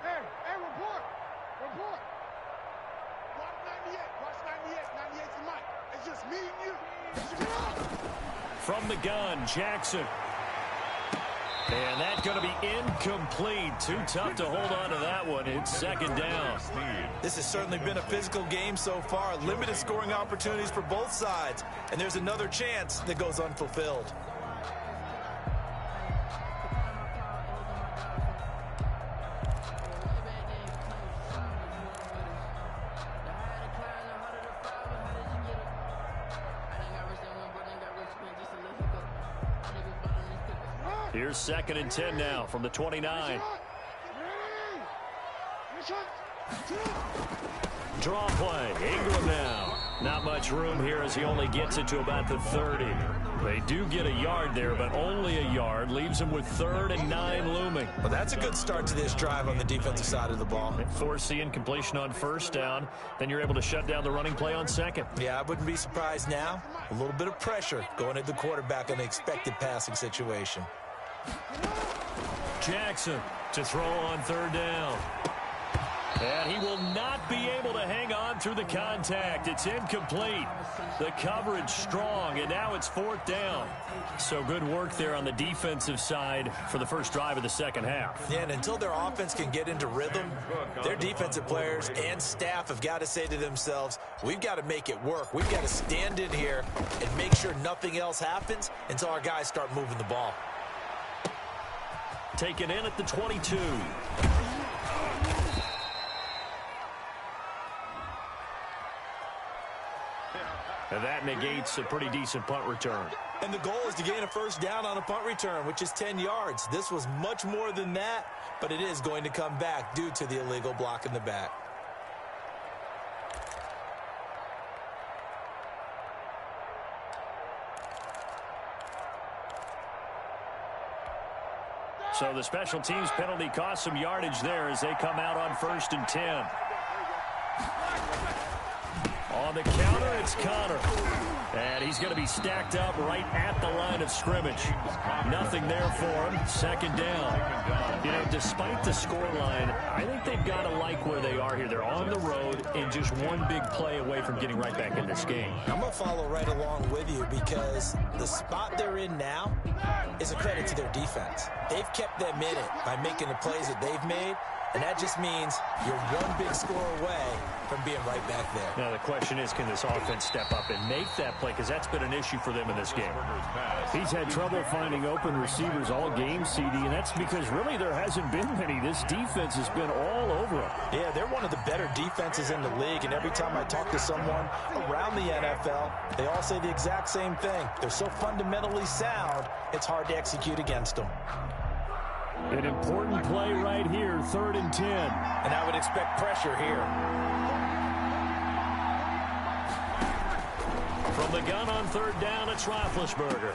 Hey, report. Watch 98. 98's the mic. It's just me and you. From the gun, Jackson. And that's going to be incomplete. Too tough to hold on to that one. It's 2nd down. This has certainly been a physical game so far. Limited scoring opportunities for both sides. And there's another chance that goes unfulfilled. Here's 2nd and 10 now from the 29. Draw play. Ingram now. Not much room here as he only gets it to about the 30. They do get a yard there, but only a yard. Leaves him with 3rd and 9 looming. Well, that's a good start to this drive on the defensive side of the ball. Force the incompletion on 1st down. Then you're able to shut down the running play on 2nd. Yeah, I wouldn't be surprised now. A little bit of pressure going at the quarterback in the expected passing situation. Jackson to throw on 3rd down. And he will not be able to hang on through the contact. It's incomplete. The coverage strong, and now it's 4th down. So good work there on the defensive side for the first drive of the 2nd half. Yeah, and until their offense can get into rhythm, their defensive players and staff have got to say to themselves, we've got to make it work. We've got to stand in here and make sure nothing else happens until our guys start moving the ball. Taken in at the 22. And that negates a pretty decent punt return. And the goal is to gain a first down on a punt return, which is 10 yards. This was much more than that, but it is going to come back due to the illegal block in the back. So the special teams penalty cost some yardage there as they come out on 1st and 10. On the counter, it's Connor. And he's going to be stacked up right at the line of scrimmage. Nothing there for him. Second down. You know, despite the scoreline, I think they've got to like where they are here. They're on the road and just one big play away from getting right back in this game. I'm going to follow right along with you because the spot they're in now is a credit to their defense. They've kept them in it by making the plays that they've made. And that just means you're one big score away from being right back there. Now, the question is, can this offense step up and make that play? Because that's been an issue for them in this game. He's had trouble finding open receivers all game, CD, and that's because really there hasn't been many. This defense has been all over them. Yeah, they're one of the better defenses in the league, and every time I talk to someone around the NFL, they all say the exact same thing. They're so fundamentally sound, it's hard to execute against them. An important play right here, 3rd and 10. And I would expect pressure here. From the gun on 3rd down, it's Roethlisberger.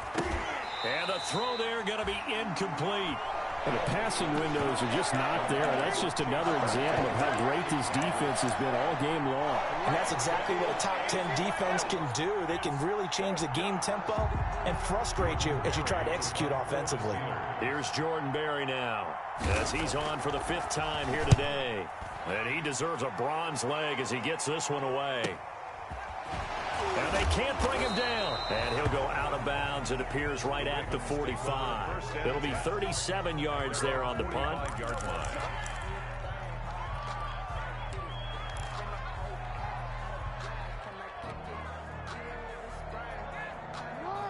And the throw there going to be incomplete. And the passing windows are just not there. That's just another example of how great this defense has been all game long. And that's exactly what a top 10 defense can do. They can really change the game tempo and frustrate you as you try to execute offensively. Here's Jordan Berry now as he's on for the 5th time here today. And he deserves a bronze leg as he gets this one away. And they can't bring him down. And he'll go out of bounds. It appears right at the 45. It'll be 37 yards there on the punt.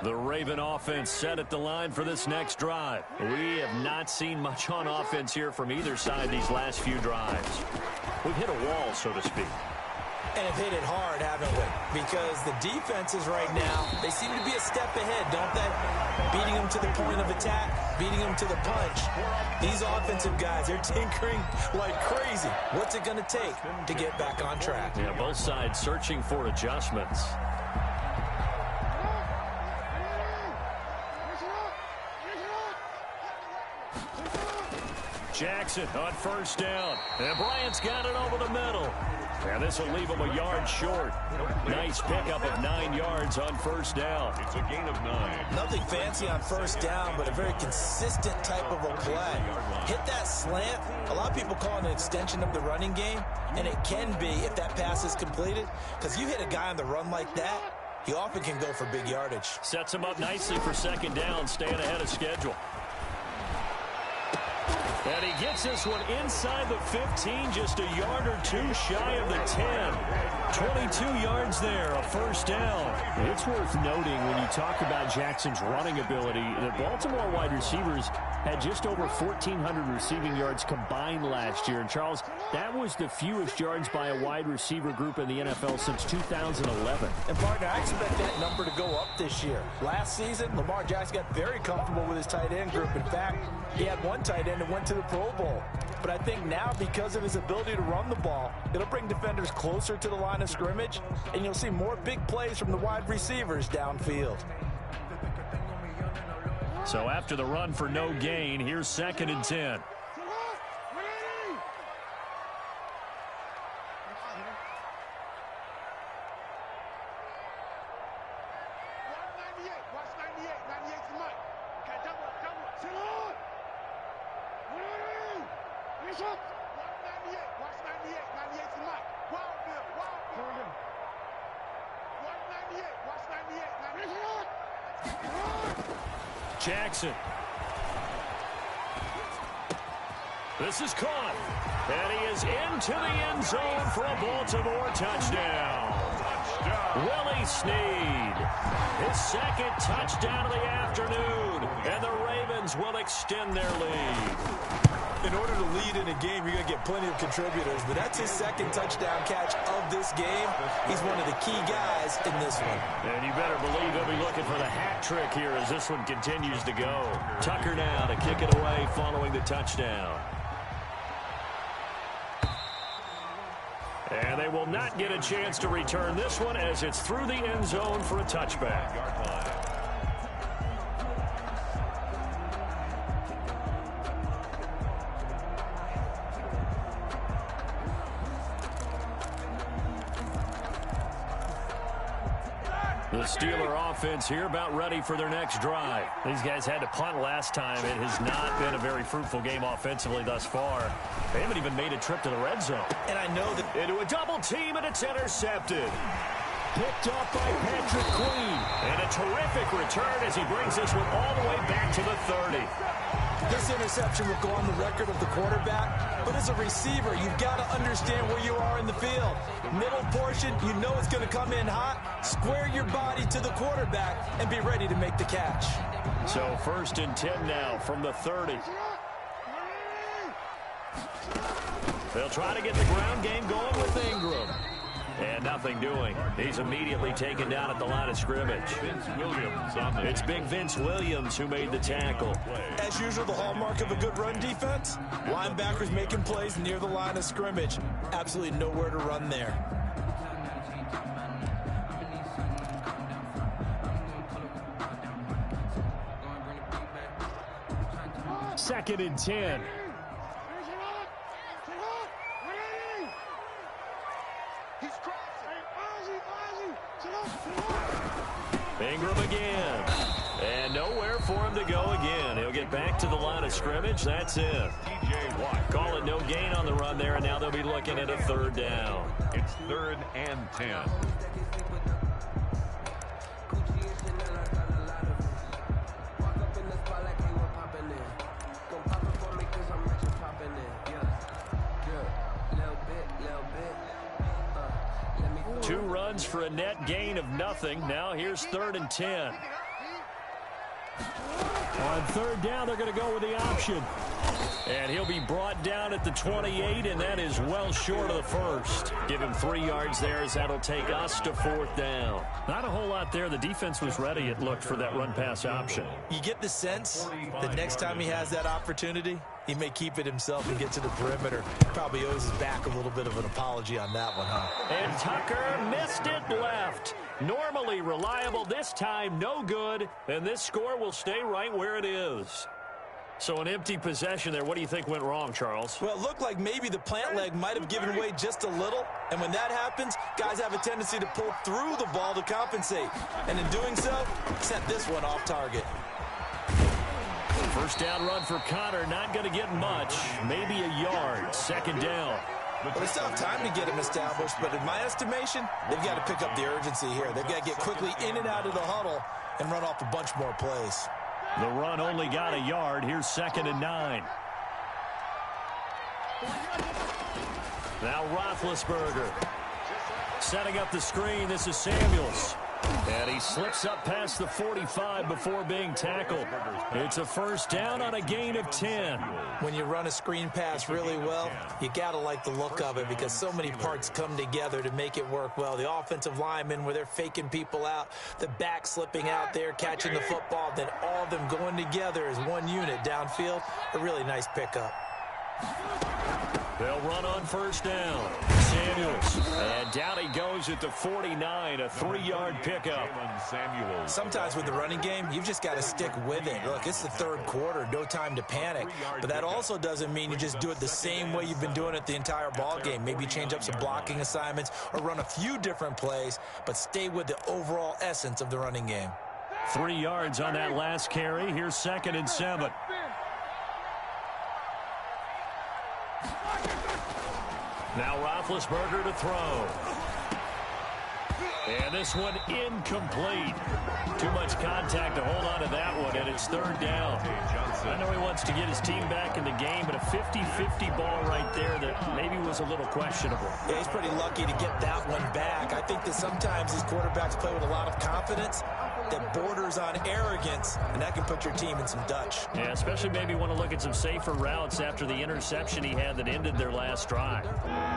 The Raven offense set at the line for this next drive. We have not seen much on offense here from either side these last few drives. We've hit a wall, so to speak. And have hit it hard, haven't we? Because the defenses right now, they seem to be a step ahead, don't they? Beating them to the point of attack, beating them to the punch. These offensive guys, they're tinkering like crazy. What's it going to take to get back on track? Yeah, both sides searching for adjustments. Jackson on 1st down. And Bryant's got it over the middle. And this will leave him a yard short. Nice pickup of 9 yards on 1st down. It's a gain of 9. Nothing fancy on 1st down, but a very consistent type of a play. Hit that slant. A lot of people call it an extension of the running game, and it can be if that pass is completed. Because you hit a guy on the run like that, he often can go for big yardage. Sets him up nicely for 2nd down, staying ahead of schedule. And he gets this one inside the 15, just a yard or two shy of the 10. 22 yards there, a 1st down. It's worth noting when you talk about Jackson's running ability, the Baltimore wide receivers had just over 1,400 receiving yards combined last year. And, Charles, that was the fewest yards by a wide receiver group in the NFL since 2011. And, partner, I expect that number to go up this year. Last season, Lamar Jackson got very comfortable with his tight end group. In fact, he had one tight end that went to the Pro Bowl. But I think now, because of his ability to run the ball, it'll bring defenders closer to the line of scrimmage, and you'll see more big plays from the wide receivers downfield. So after the run for no gain, here's 2nd and 10. Jackson. This is caught. And he is into the end zone for a Baltimore touchdown. Willie Snead. His 2nd touchdown of the afternoon. And the Ravens will extend their lead. In order to lead in a game, you're going to get plenty of contributors, but that's his 2nd touchdown catch of this game. He's one of the key guys in this one. And you better believe he'll be looking for the hat trick here as this one continues to go. Tucker now to kick it away following the touchdown. And they will not get a chance to return this one as it's through the end zone for a touchback. The Steeler offense here about ready for their next drive. These guys had to punt last time. It has not been a very fruitful game offensively thus far. They haven't even made a trip to the red zone. And I know that Into a double team, and it's intercepted. Picked up by Patrick Queen. And a terrific return as he brings this one all the way back to the 30. this interception will go on the record of the quarterback, but as a receiver, you've got to understand where you are in the field. Middle portion, you know it's going to come in hot. Square your body to the quarterback and be ready to make the catch. So 1st and 10 now from the 30. They'll try to get the ground game going with Ingram. And nothing doing. He's immediately taken down at the line of scrimmage. It's big Vince Williams who made the tackle. As usual, the hallmark of a good run defense, linebackers making plays near the line of scrimmage. Absolutely nowhere to run there. Second and 10. Ingram again. And nowhere for him to go again. He'll get back to the line of scrimmage. That's it. Call it no gain on the run there, and now they'll be looking at a 3rd down. It's 3rd and 10. Two runs for a net gain of nothing. Now here's 3rd and 10. On 3rd down, they're going to go with the option. And he'll be brought down at the 28, and that is well short of the first. Give him 3 yards there as that'll take us to 4th down. Not a whole lot there. The defense was ready, it looked, for that run-pass option. You get the sense that next time he has that opportunity, he may keep it himself and get to the perimeter. Probably owes his back a little bit of an apology on that one, huh? And Tucker missed it left. Normally reliable, this time no good. And this score will stay right where it is. So an empty possession there. What do you think went wrong, Charles? Well, it looked like maybe the plant leg might have given way just a little. And when that happens, guys have a tendency to pull through the ball to compensate. And in doing so, set this one off target. First down run for Connor. Not going to get much. Maybe a yard. 2nd down. Well, they still have time to get him established, but in my estimation, they've got to pick up the urgency here. They've got to get quickly in and out of the huddle and run off a bunch more plays. The run only got a yard. Here's 2nd and 9. Now Roethlisberger setting up the screen. This is Samuels. And he slips up past the 45 before being tackled. It's a 1st down on a gain of 10. When you run a screen pass really well, you got to like the look of it because so many parts come together to make it work well. The offensive linemen where they're faking people out, the back slipping out there, catching the football, then all of them going together as one unit downfield. A really nice pickup. They'll run on 1st down. Samuels. And down he goes at the 49, a 3-yard pickup. Sometimes with the running game, you've just got to stick with it. Look, it's the 3rd quarter, no time to panic. But that also doesn't mean you just do it the same way you've been doing it the entire ball game. Maybe change up some blocking assignments or run a few different plays, but stay with the overall essence of the running game. 3 yards on that last carry. Here's 2nd and 7. Now Roethlisberger to throw. And this one incomplete. Too much contact to hold on to that one, and it's 3rd down. I know he wants to get his team back in the game, but a 50-50 ball right there that maybe was a little questionable. Yeah, he's pretty lucky to get that one back. I think that sometimes these quarterbacks play with a lot of confidence that borders on arrogance, and that can put your team in some Dutch. Yeah, especially maybe want to look at some safer routes after the interception he had that ended their last drive.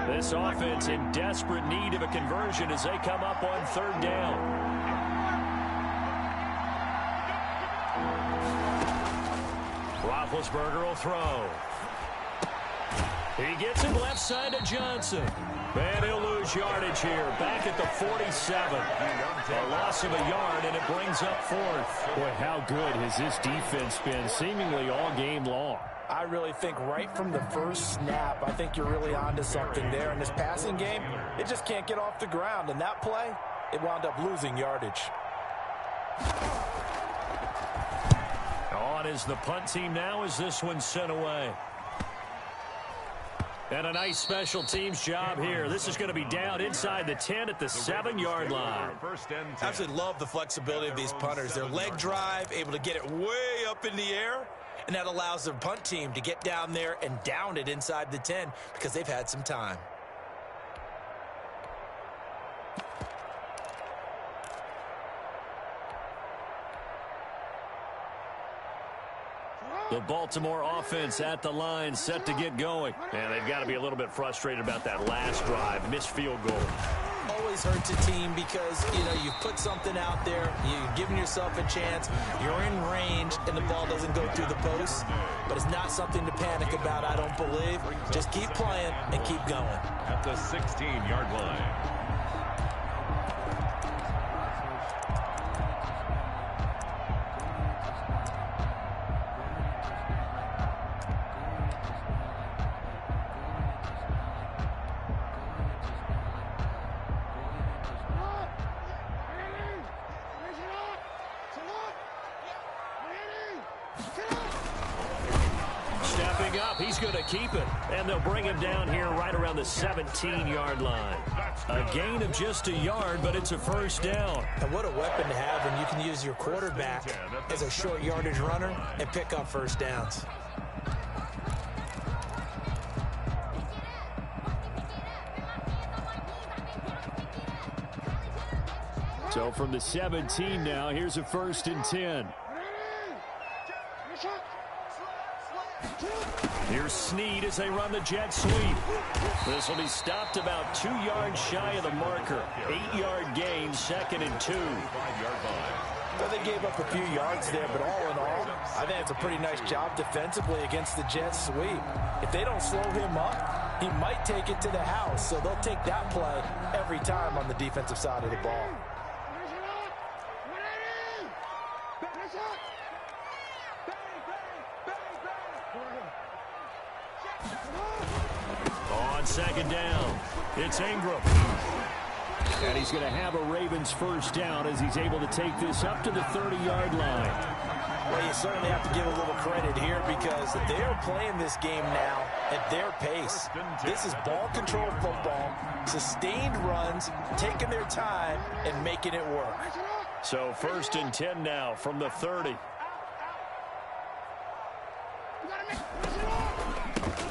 This offense in desperate need of a conversion as they come up on 3rd down. Roethlisberger will throw. He gets it left side to Johnson. And he'll lose yardage here. Back at the 47. A loss of a yard, and it brings up 4th. Boy, how good has this defense been seemingly all game long? I really think right from the first snap, I think you're really onto something there. In this passing game, it just can't get off the ground. And that play, it wound up losing yardage. On is the punt team now as this one's sent away. And a nice special teams job here. This is going to be down inside the 10 at the 7-yard line. I absolutely love the flexibility of these punters. Their leg drive, able to get it way up in the air, and that allows their punt team to get down there and down it inside the 10 because they've had some time. The Baltimore offense at the line, set to get going. And they've got to be a little bit frustrated about that last drive, missed field goal. Always hurts a team because, you've put something out there, you've given yourself a chance, you're in range, and the ball doesn't go through the post. But it's not something to panic about, I don't believe. Just keep playing and keep going. At the 16-yard line. Stepping up, he's going to keep it. And they'll bring him down here right around the 17-yard line. A gain of just a yard, but it's a first down. And what a weapon to have when you can use your quarterback as a short yardage runner and pick up first downs. So from the 17 now, here's a 1st and 10. Here's Snead as they run the jet sweep. This will be stopped about 2 yards shy of the marker. 8-yard gain, 2nd and 2. Well, they gave up a few yards there, but all in all, I think it's a pretty nice job defensively against the jet sweep. If they don't slow him up, he might take it to the house, so they'll take that play every time on the defensive side of the ball. On 2nd down, it's Ingram. And he's going to have a Ravens first down as he's able to take this up to the 30-yard line. Well, you certainly have to give a little credit here because they are playing this game now at their pace. This is ball control football, sustained runs, taking their time and making it work. So 1st and 10 now from the 30.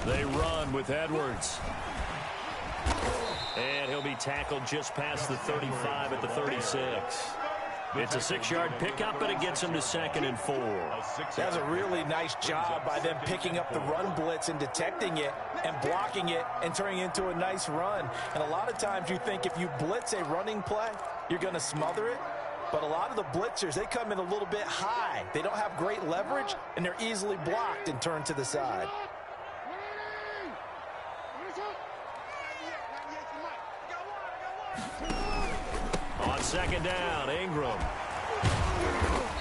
They run with Edwards. And he'll be tackled just past the 35 at the 36. It's a 6-yard pickup, but it gets him to 2nd and 4. That's a really nice job by them picking up the run blitz and detecting it and blocking it and turning it into a nice run. And a lot of times you think if you blitz a running play, you're going to smother it. But a lot of the blitzers, they come in a little bit high. They don't have great leverage, and they're easily blocked and turned to the side. On 2nd down, Ingram.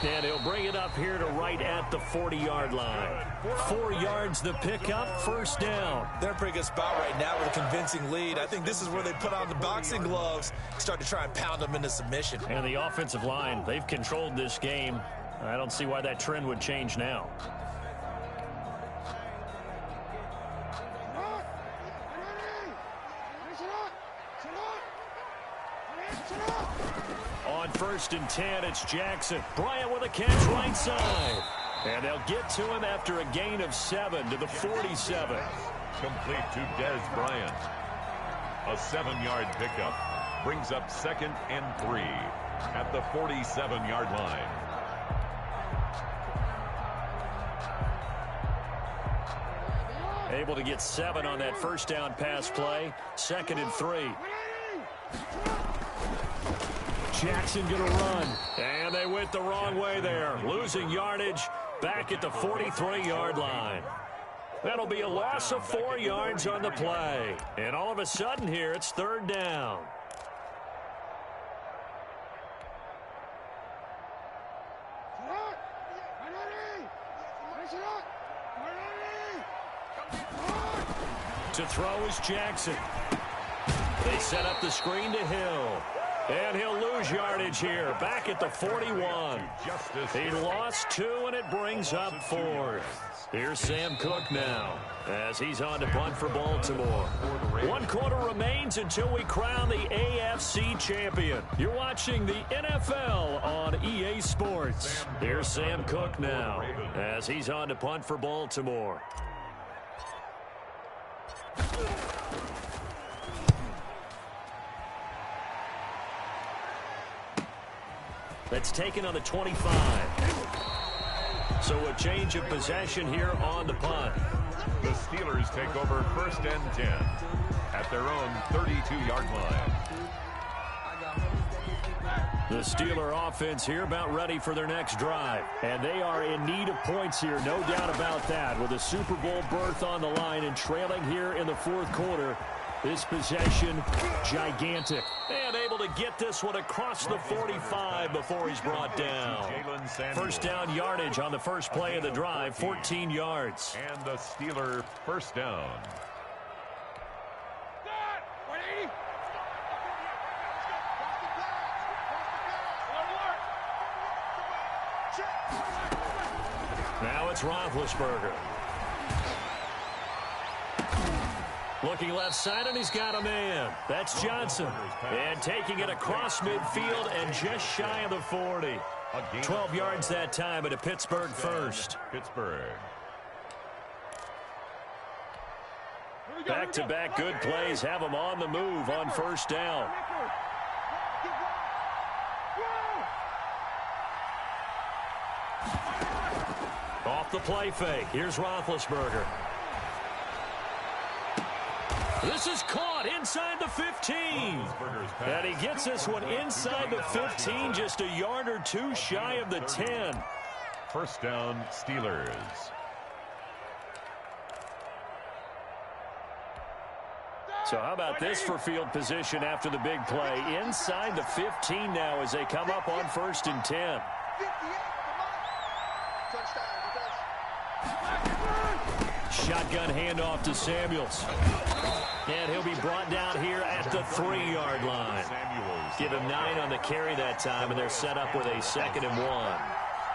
And he'll bring it up here to right at the 40-yard line. 4 yards the pickup, first down. They're in a pretty good spot right now with a convincing lead. I think this is where they put on the boxing gloves, start to try and pound them into submission. And the offensive line, they've controlled this game. I don't see why that trend would change now. On 1st and 10, it's Jackson. Bryant with a catch right side. And they'll get to him after a gain of 7 to the 47. Complete to Des Bryant. A 7-yard pickup brings up 2nd and 3 at the 47-yard line. Able to get 7 on that first down pass play. 2nd and 3. Jackson going to run. And they went the wrong way there. Losing yardage back at the 43-yard line. That'll be a loss of 4 yards on the play. And all of a sudden here, it's 3rd down. To throw is Jackson. They set up the screen to Hill. And he'll lose yardage here, back at the 41. He lost 2, and it brings up 4th. Here's Sam Cook now, as he's on to punt for Baltimore. 1 quarter remains until we crown the AFC champion. You're watching the NFL on EA Sports. Here's Sam Cook now, as he's on to punt for Baltimore. That's taken on the 25. So a change of possession here on the punt. The Steelers take over 1st and 10 at their own 32-yard line. The Steeler offense here about ready for their next drive. And they are in need of points here, no doubt about that. With a Super Bowl berth on the line and trailing here in the 4th quarter. This possession, gigantic. And able to get this one across the 45 before he's brought down. First down yardage on the first play of the drive, 14 yards. And the Steeler first down. Now it's Roethlisberger. Looking left side, and he's got a man. That's Johnson. And taking it across midfield and just shy of the 40. 12 yards that time, and a Pittsburgh first. Pittsburgh. Back-to-back good plays have him on the move on first down. Off the play fake. Here's Roethlisberger. This is caught inside the 15. And he gets this one inside the 15, just a yard or 2 shy of the 10. First down, Steelers. So how about this for field position after the big play? Inside the 15 now as they come up on 1st and 10. Shotgun handoff to Samuels. And he'll be brought down here at the 3-yard line. Give him 9 on the carry that time, and they're set up with a 2nd and 1.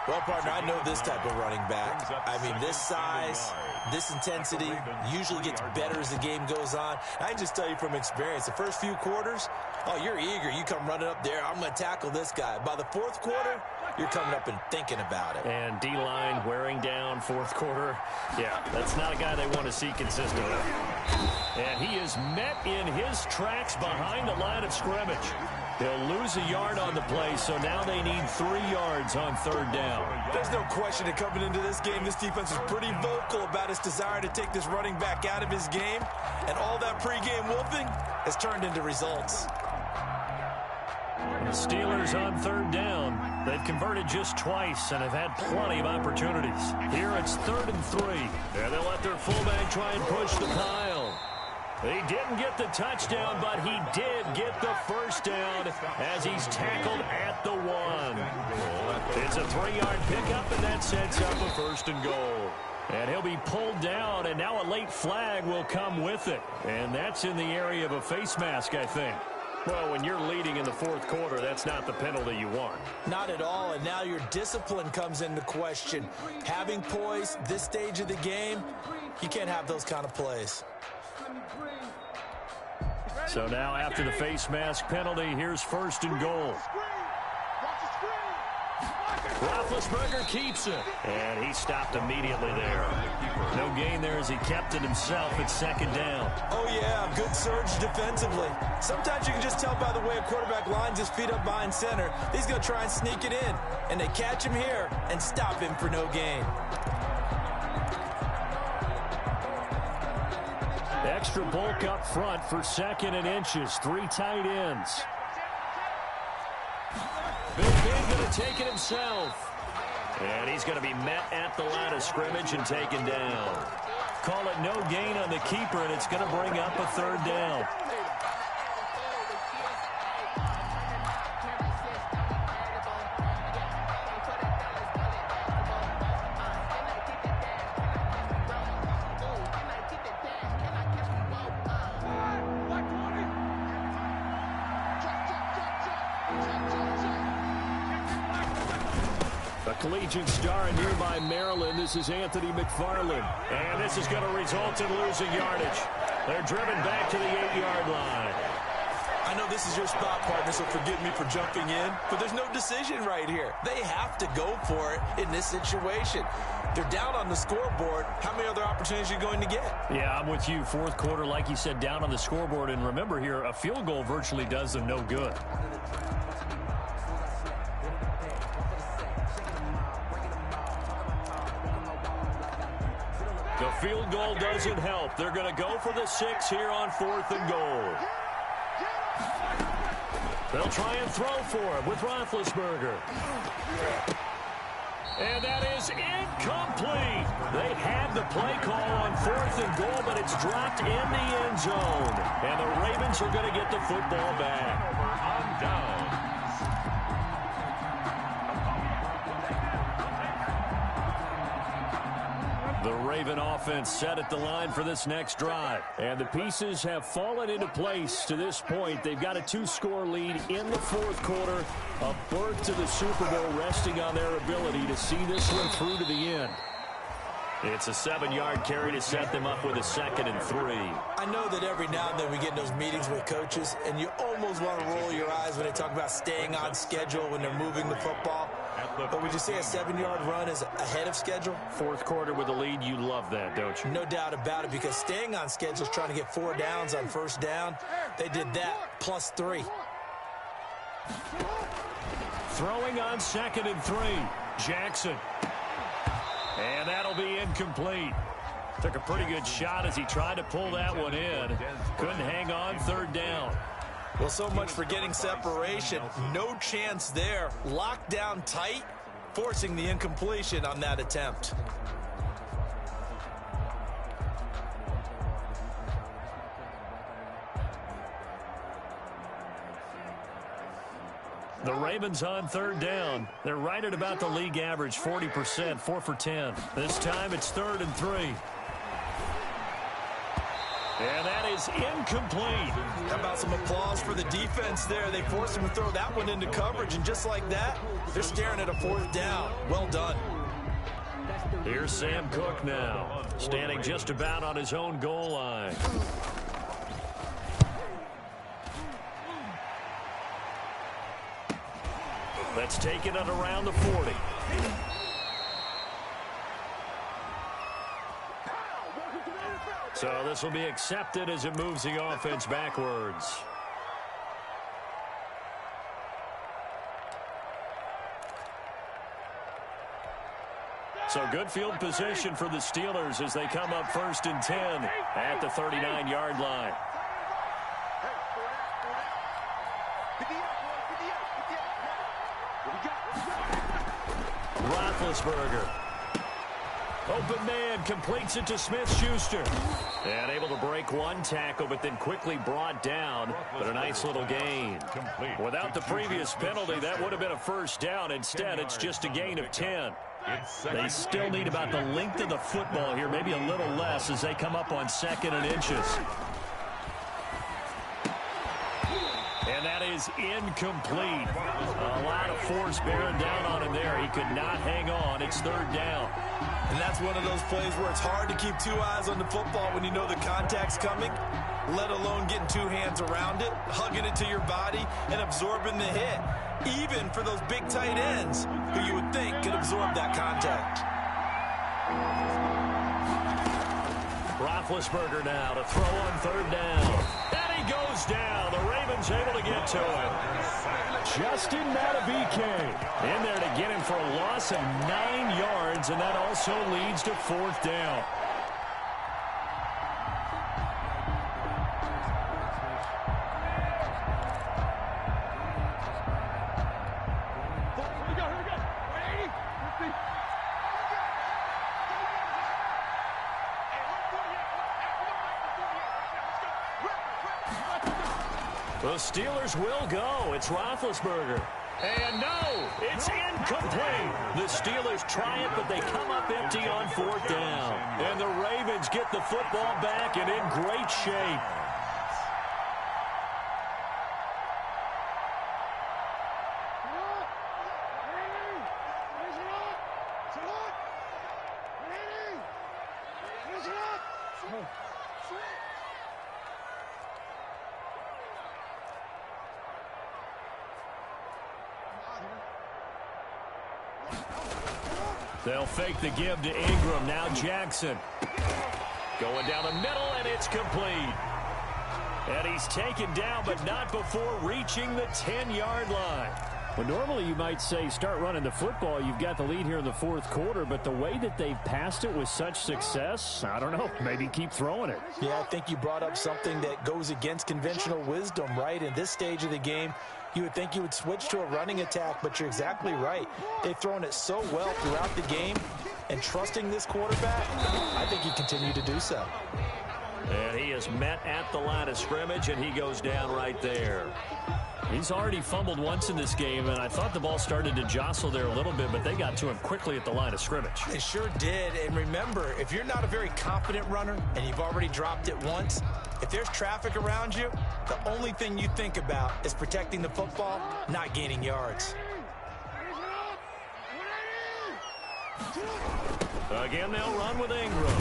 Well, partner, I know this type of running back. I mean, this size, this intensity usually gets better as the game goes on. I can just tell you from experience, the first few quarters, oh, you're eager. You come running up there, I'm going to tackle this guy. By the 4th quarter, you're coming up and thinking about it. And D-line wearing down 4th quarter. Yeah, that's not a guy they want to see consistently. And he is met in his tracks behind the line of scrimmage. They'll lose a yard on the play, so now they need 3 yards on 3rd down. There's no question that coming into this game, this defense is pretty vocal about its desire to take this running back out of his game. And all that pregame wolfing has turned into results. The Steelers on 3rd down. They've converted just twice and have had plenty of opportunities. Here it's 3rd and 3. And they'll let their fullback try and push the pile. He didn't get the touchdown, but he did get the first down as he's tackled at the 1. It's a 3-yard pickup, and that sets up a 1st and goal. And he'll be pulled down, and now a late flag will come with it. And that's in the area of a face mask, I think. Well, when you're leading in the 4th quarter, that's not the penalty you want. Not at all, and now your discipline comes into question. Having poise this stage of the game, you can't have those kind of plays. So now after the face mask penalty, here's 1st and goal. Roethlisberger keeps it. And he stopped immediately there. No gain there as he kept it himself at 2nd down. Oh, yeah, good surge defensively. Sometimes you can just tell by the way a quarterback lines his feet up behind center. He's going to try and sneak it in. And they catch him here and stop him for no gain. Extra bulk up front for 2nd and inches. 3 tight ends. Big Ben going to take it himself. And he's going to be met at the line of scrimmage and taken down. Call it no gain on the keeper, and it's going to bring up a 3rd down. collegiate star in nearby Maryland. This is Anthony McFarland. And this is going to result in losing yardage. They're driven back to the 8-yard line. I know this is your spot, partner, so forgive me for jumping in, but there's no decision right here. They have to go for it in this situation. They're down on the scoreboard. How many other opportunities are you going to get? Yeah, I'm with you. Fourth quarter, like you said, down on the scoreboard. And remember here, a field goal virtually does them no good. The field goal doesn't help. They're going to go for the 6 here on 4th and goal. They'll try and throw for him with Roethlisberger. And that is incomplete. They had the play call on 4th and goal, but it's dropped in the end zone. And the Ravens are going to get the football back. On down. The Raven offense set at the line for this next drive. And the pieces have fallen into place to this point. They've got a 2-score lead in the 4th quarter. A berth to the Super Bowl resting on their ability to see this one through to the end. It's a 7-yard carry to set them up with a 2nd and 3. I know that every now and then we get in those meetings with coaches, and you almost want to roll your eyes when they talk about staying on schedule when they're moving the football. But would you say a 7-yard run is ahead of schedule? 4th quarter with a lead, you love that, don't you? No doubt about it, because staying on schedule is trying to get 4 downs on 1st down. They did that, plus 3. Throwing on 2nd and 3. Jackson. And that'll be incomplete. Took a pretty good shot as he tried to pull that one in. Couldn't hang on 3rd down. Well, so much for getting separation. No chance there. Locked down tight, forcing the incompletion on that attempt. The Ravens on 3rd down. They're right at about the league average, 40%, 4 for 10. This time it's 3rd and 3. And that is incomplete. How about some applause for the defense there? They forced him to throw that one into coverage, and just like that, they're staring at a 4th down. Well done. Here's Sam Cook now, standing just about on his own goal line. Let's take it at around the 40. So this will be accepted as it moves the offense backwards. So good field position for the Steelers as they come up 1st and 10 at the 39-yard line. Roethlisberger. Open man, completes it to Smith-Schuster. And able to break one tackle, but then quickly brought down. But a nice little gain. Without the previous penalty, that would have been a 1st down. Instead, it's just a gain of 10. They still need about the length of the football here, maybe a little less as they come up on 2nd and inches. And that is incomplete. A lot of force bearing down on him there. He could not hang on. It's 3rd down. And that's one of those plays where it's hard to keep 2 eyes on the football when you know the contact's coming, let alone getting 2 hands around it, hugging it to your body, and absorbing the hit, even for those big tight ends who you would think could absorb that contact. Roethlisberger now to throw on 3rd down. And he goes down. The Ravens able to get to him. Justin Matabike in there to get him for a loss of 9 yards, and that also leads to 4th down. The Steelers will go. It's Roethlisberger. And no, it's incomplete. The Steelers try it, but they come up empty on 4th down. And the Ravens get the football back and in great shape. They'll fake the give to Ingram. Now Jackson. Going down the middle, and it's complete. And he's taken down, but not before reaching the 10-yard line. Well, normally you might say start running the football. You've got the lead here in the fourth quarter, but the way that they've passed it with such success, I don't know, maybe keep throwing it. Yeah, I think you brought up something that goes against conventional wisdom, right? In this stage of the game, you would think you would switch to a running attack, but you're exactly right. They've thrown it so well throughout the game, and trusting this quarterback, I think you continue to do so. And he is met at the line of scrimmage, and he goes down right there. He's already fumbled once in this game, and I thought the ball started to jostle there a little bit, but they got to him quickly at the line of scrimmage. They sure did. And remember, if you're not a very confident runner and you've already dropped it once, if there's traffic around you, the only thing you think about is protecting the football, not gaining yards. Again, they'll run with Ingram.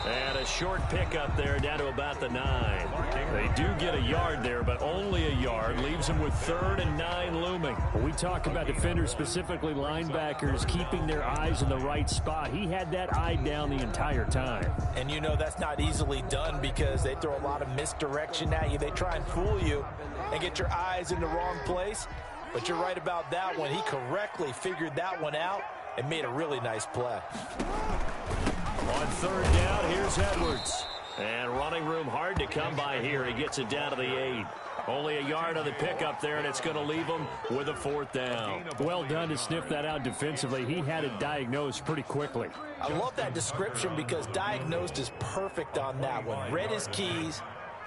And a short pickup there down to about the 9. They do get a yard there, but only a yard. Leaves them with 3rd and 9 looming. When we talk about defenders, specifically linebackers, keeping their eyes in the right spot. He had that eye down the entire time. And you know that's not easily done because they throw a lot of misdirection at you. They try and fool you and get your eyes in the wrong place. But you're right about that one. He correctly figured that one out and made a really nice play. On 3rd down, here's Edwards. And running room hard to come by here. He gets it down to the 8. Only a yard on the pickup there, and it's going to leave him with a 4th down. Well done to sniff that out defensively. He had it diagnosed pretty quickly. I love that description because diagnosed is perfect on that one. Read his keys,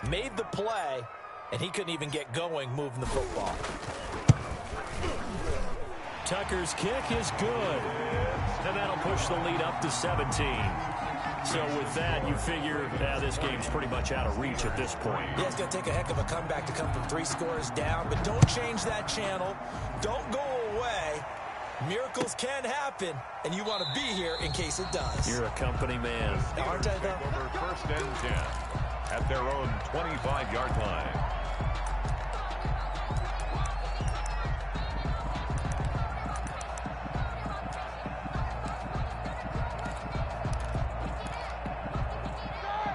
made the play, and he couldn't even get going moving the football. Tucker's kick is good. And that'll push the lead up to 17. So with that, you figure this game's pretty much out of reach at this point. Yeah, it's going to take a heck of a comeback to come from 3 scores down, but don't change that channel. Don't go away. Miracles can happen, and you want to be here in case it does. You're a company man. Aren't I, though? Over 1st and 10 at their own 25-yard line.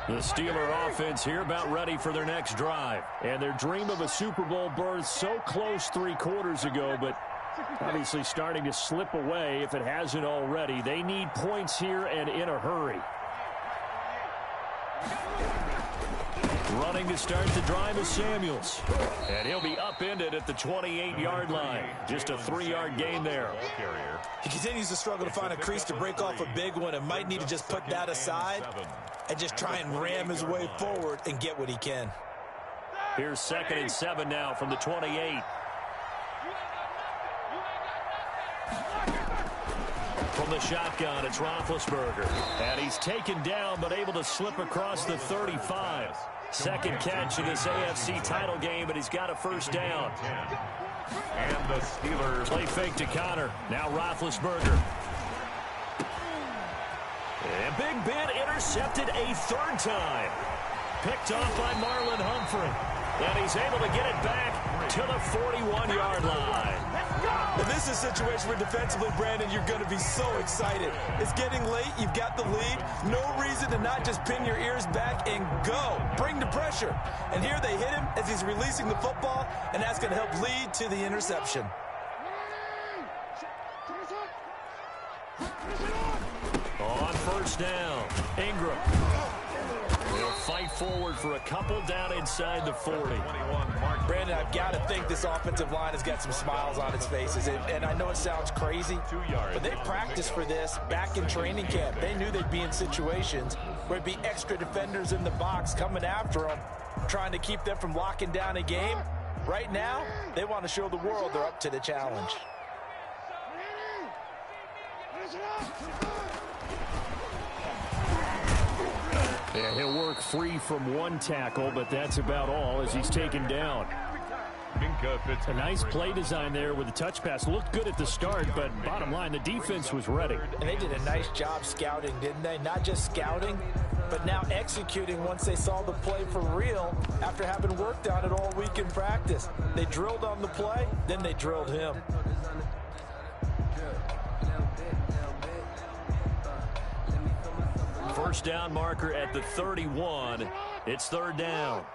The Steeler offense here about ready for their next drive. And their dream of a Super Bowl berth so close 3 quarters ago, but obviously starting to slip away if it hasn't already. They need points here and in a hurry. Running to start the drive is Samuels. And he'll be upended at the 28-yard line. Just a 3-yard gain there. He continues to struggle to find a crease to break off a big one and might need to just put that aside and just try and ram his way forward and get what he can. Here's 2nd and 7 now from the 28. From the shotgun, it's Roethlisberger. And he's taken down but able to slip across the 35. 2nd catch in this AFC title game, and he's got a 1st down. And the Steelers play fake to Connor. Now Roethlisberger. And Big Ben intercepted a 3rd time. Picked off by Marlon Humphrey. And he's able to get it back to the 41-yard line. And this is a situation where defensively, Brandon, you're going to be so excited. It's getting late. You've got the lead. No reason to not just pin your ears back and go. Bring the pressure. And here they hit him as he's releasing the football, and that's going to help lead to the interception. On 1st down, Ingram. They'll fight forward for a couple down inside the 40. Brandon, I've got to think this offensive line has got some smiles on its faces. And I know it sounds crazy, but they practiced for this back in training camp. They knew they'd be in situations where it'd be extra defenders in the box coming after them, trying to keep them from locking down a game. Right now, they want to show the world they're up to the challenge. Yeah, he'll work free from 1 tackle, but that's about all as he's taken down. A nice play design there with the touch pass. Looked good at the start, but bottom line, the defense was ready. And they did a nice job scouting, didn't they? Not just scouting, but now executing once they saw the play for real after having worked on it all week in practice. They drilled on the play, then they drilled him. First down marker at the 31. It's third down.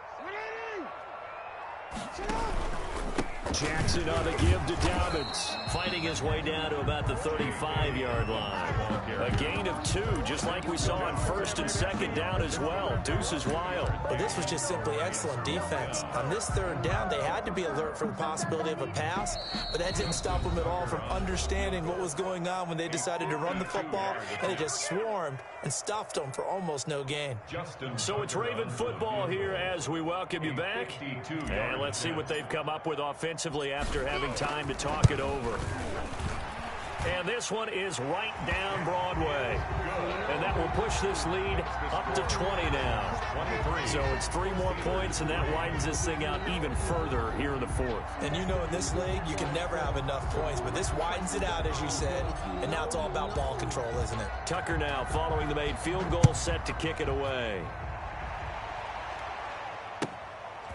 Jackson on the give to Dobbins. Fighting his way down to about the 35-yard line. A gain of 2, just like we saw on first and second down as well. Deuce is wild. Well, this was just simply excellent defense. On this third down, they had to be alert for the possibility of a pass, but that didn't stop them at all from understanding what was going on when they decided to run the football, and they just swarmed and stuffed them for almost no gain. So it's Raven football here as we welcome you back. And let's see what they've come up with offensively after having time to talk it over. And this one is right down Broadway. And that will push this lead up to 20 now. So it's 3 more points, and that widens this thing out even further here in the fourth. And you know in this league, you can never have enough points, but this widens it out, as you said, and now it's all about ball control, isn't it? Tucker now following the made field goal, set to kick it away.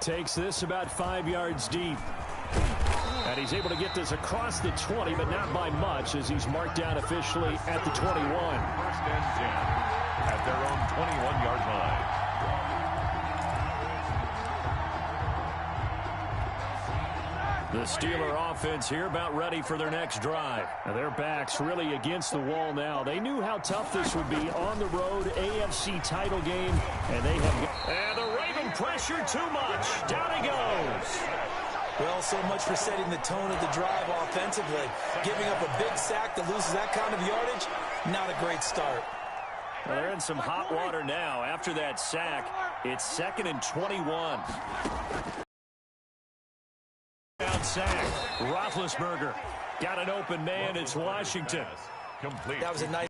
Takes this about 5 yards deep. And he's able to get this across the 20, but not by much, as he's marked down officially at the 21. First and 10 at their own 21-yard line. The Steeler offense here about ready for their next drive. Now their backs really against the wall now. They knew how tough this would be on the road, AFC title game, and they have... And the Raven pressure too much. Down he goes. Well, so much for setting the tone of the drive offensively. Giving up a big sack that loses that kind of yardage, not a great start. Well, they're in some hot water now. After that sack, it's 2nd and 21. Down sack. Roethlisberger got an open man. It's Washington. Complete. That was a nice...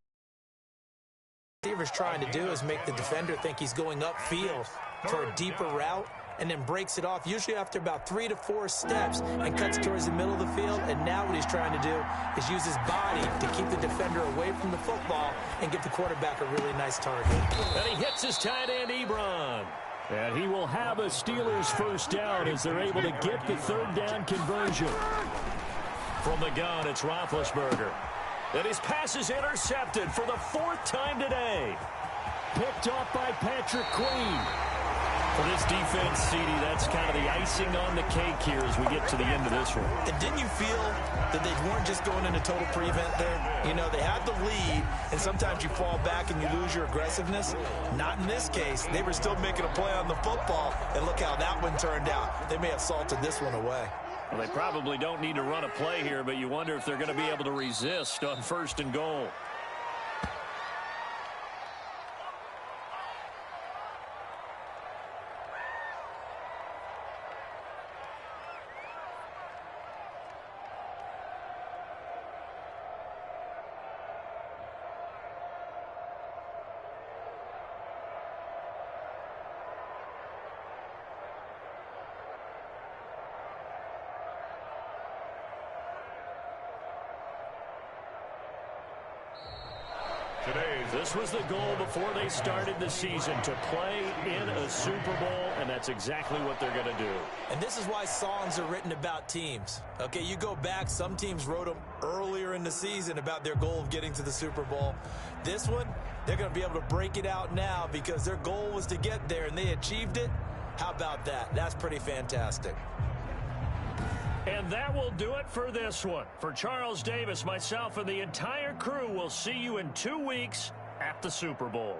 What receivers trying to do is make the defender think he's going upfield for a deeper route, and then breaks it off, usually after about 3 to 4 steps, and cuts towards the middle of the field. And now what he's trying to do is use his body to keep the defender away from the football and give the quarterback a really nice target. And he hits his tight end, Ebron. And he will have a Steelers first down as they're able to get the third down conversion. From the gun, it's Roethlisberger. And his pass is intercepted for the 4th time today. Picked off by Patrick Queen. For this defense, CD, that's kind of the icing on the cake here as we get to the end of this one. And didn't you feel that they weren't just going into total prevent there? You know, they had the lead, and sometimes you fall back and you lose your aggressiveness. Not in this case. They were still making a play on the football, and look how that one turned out. They may have salted this one away. Well, they probably don't need to run a play here, but you wonder if they're going to be able to resist on 1st and goal. This was the goal before they started the season, to play in a Super Bowl, and that's exactly what they're going to do. And this is why songs are written about teams. Okay, you go back, some teams wrote them earlier in the season about their goal of getting to the Super Bowl. This one, they're going to be able to break it out now because their goal was to get there, and they achieved it. How about that? That's pretty fantastic. And that will do it for this one. For Charles Davis, myself, and the entire crew, we'll see you in 2 weeks at the Super Bowl.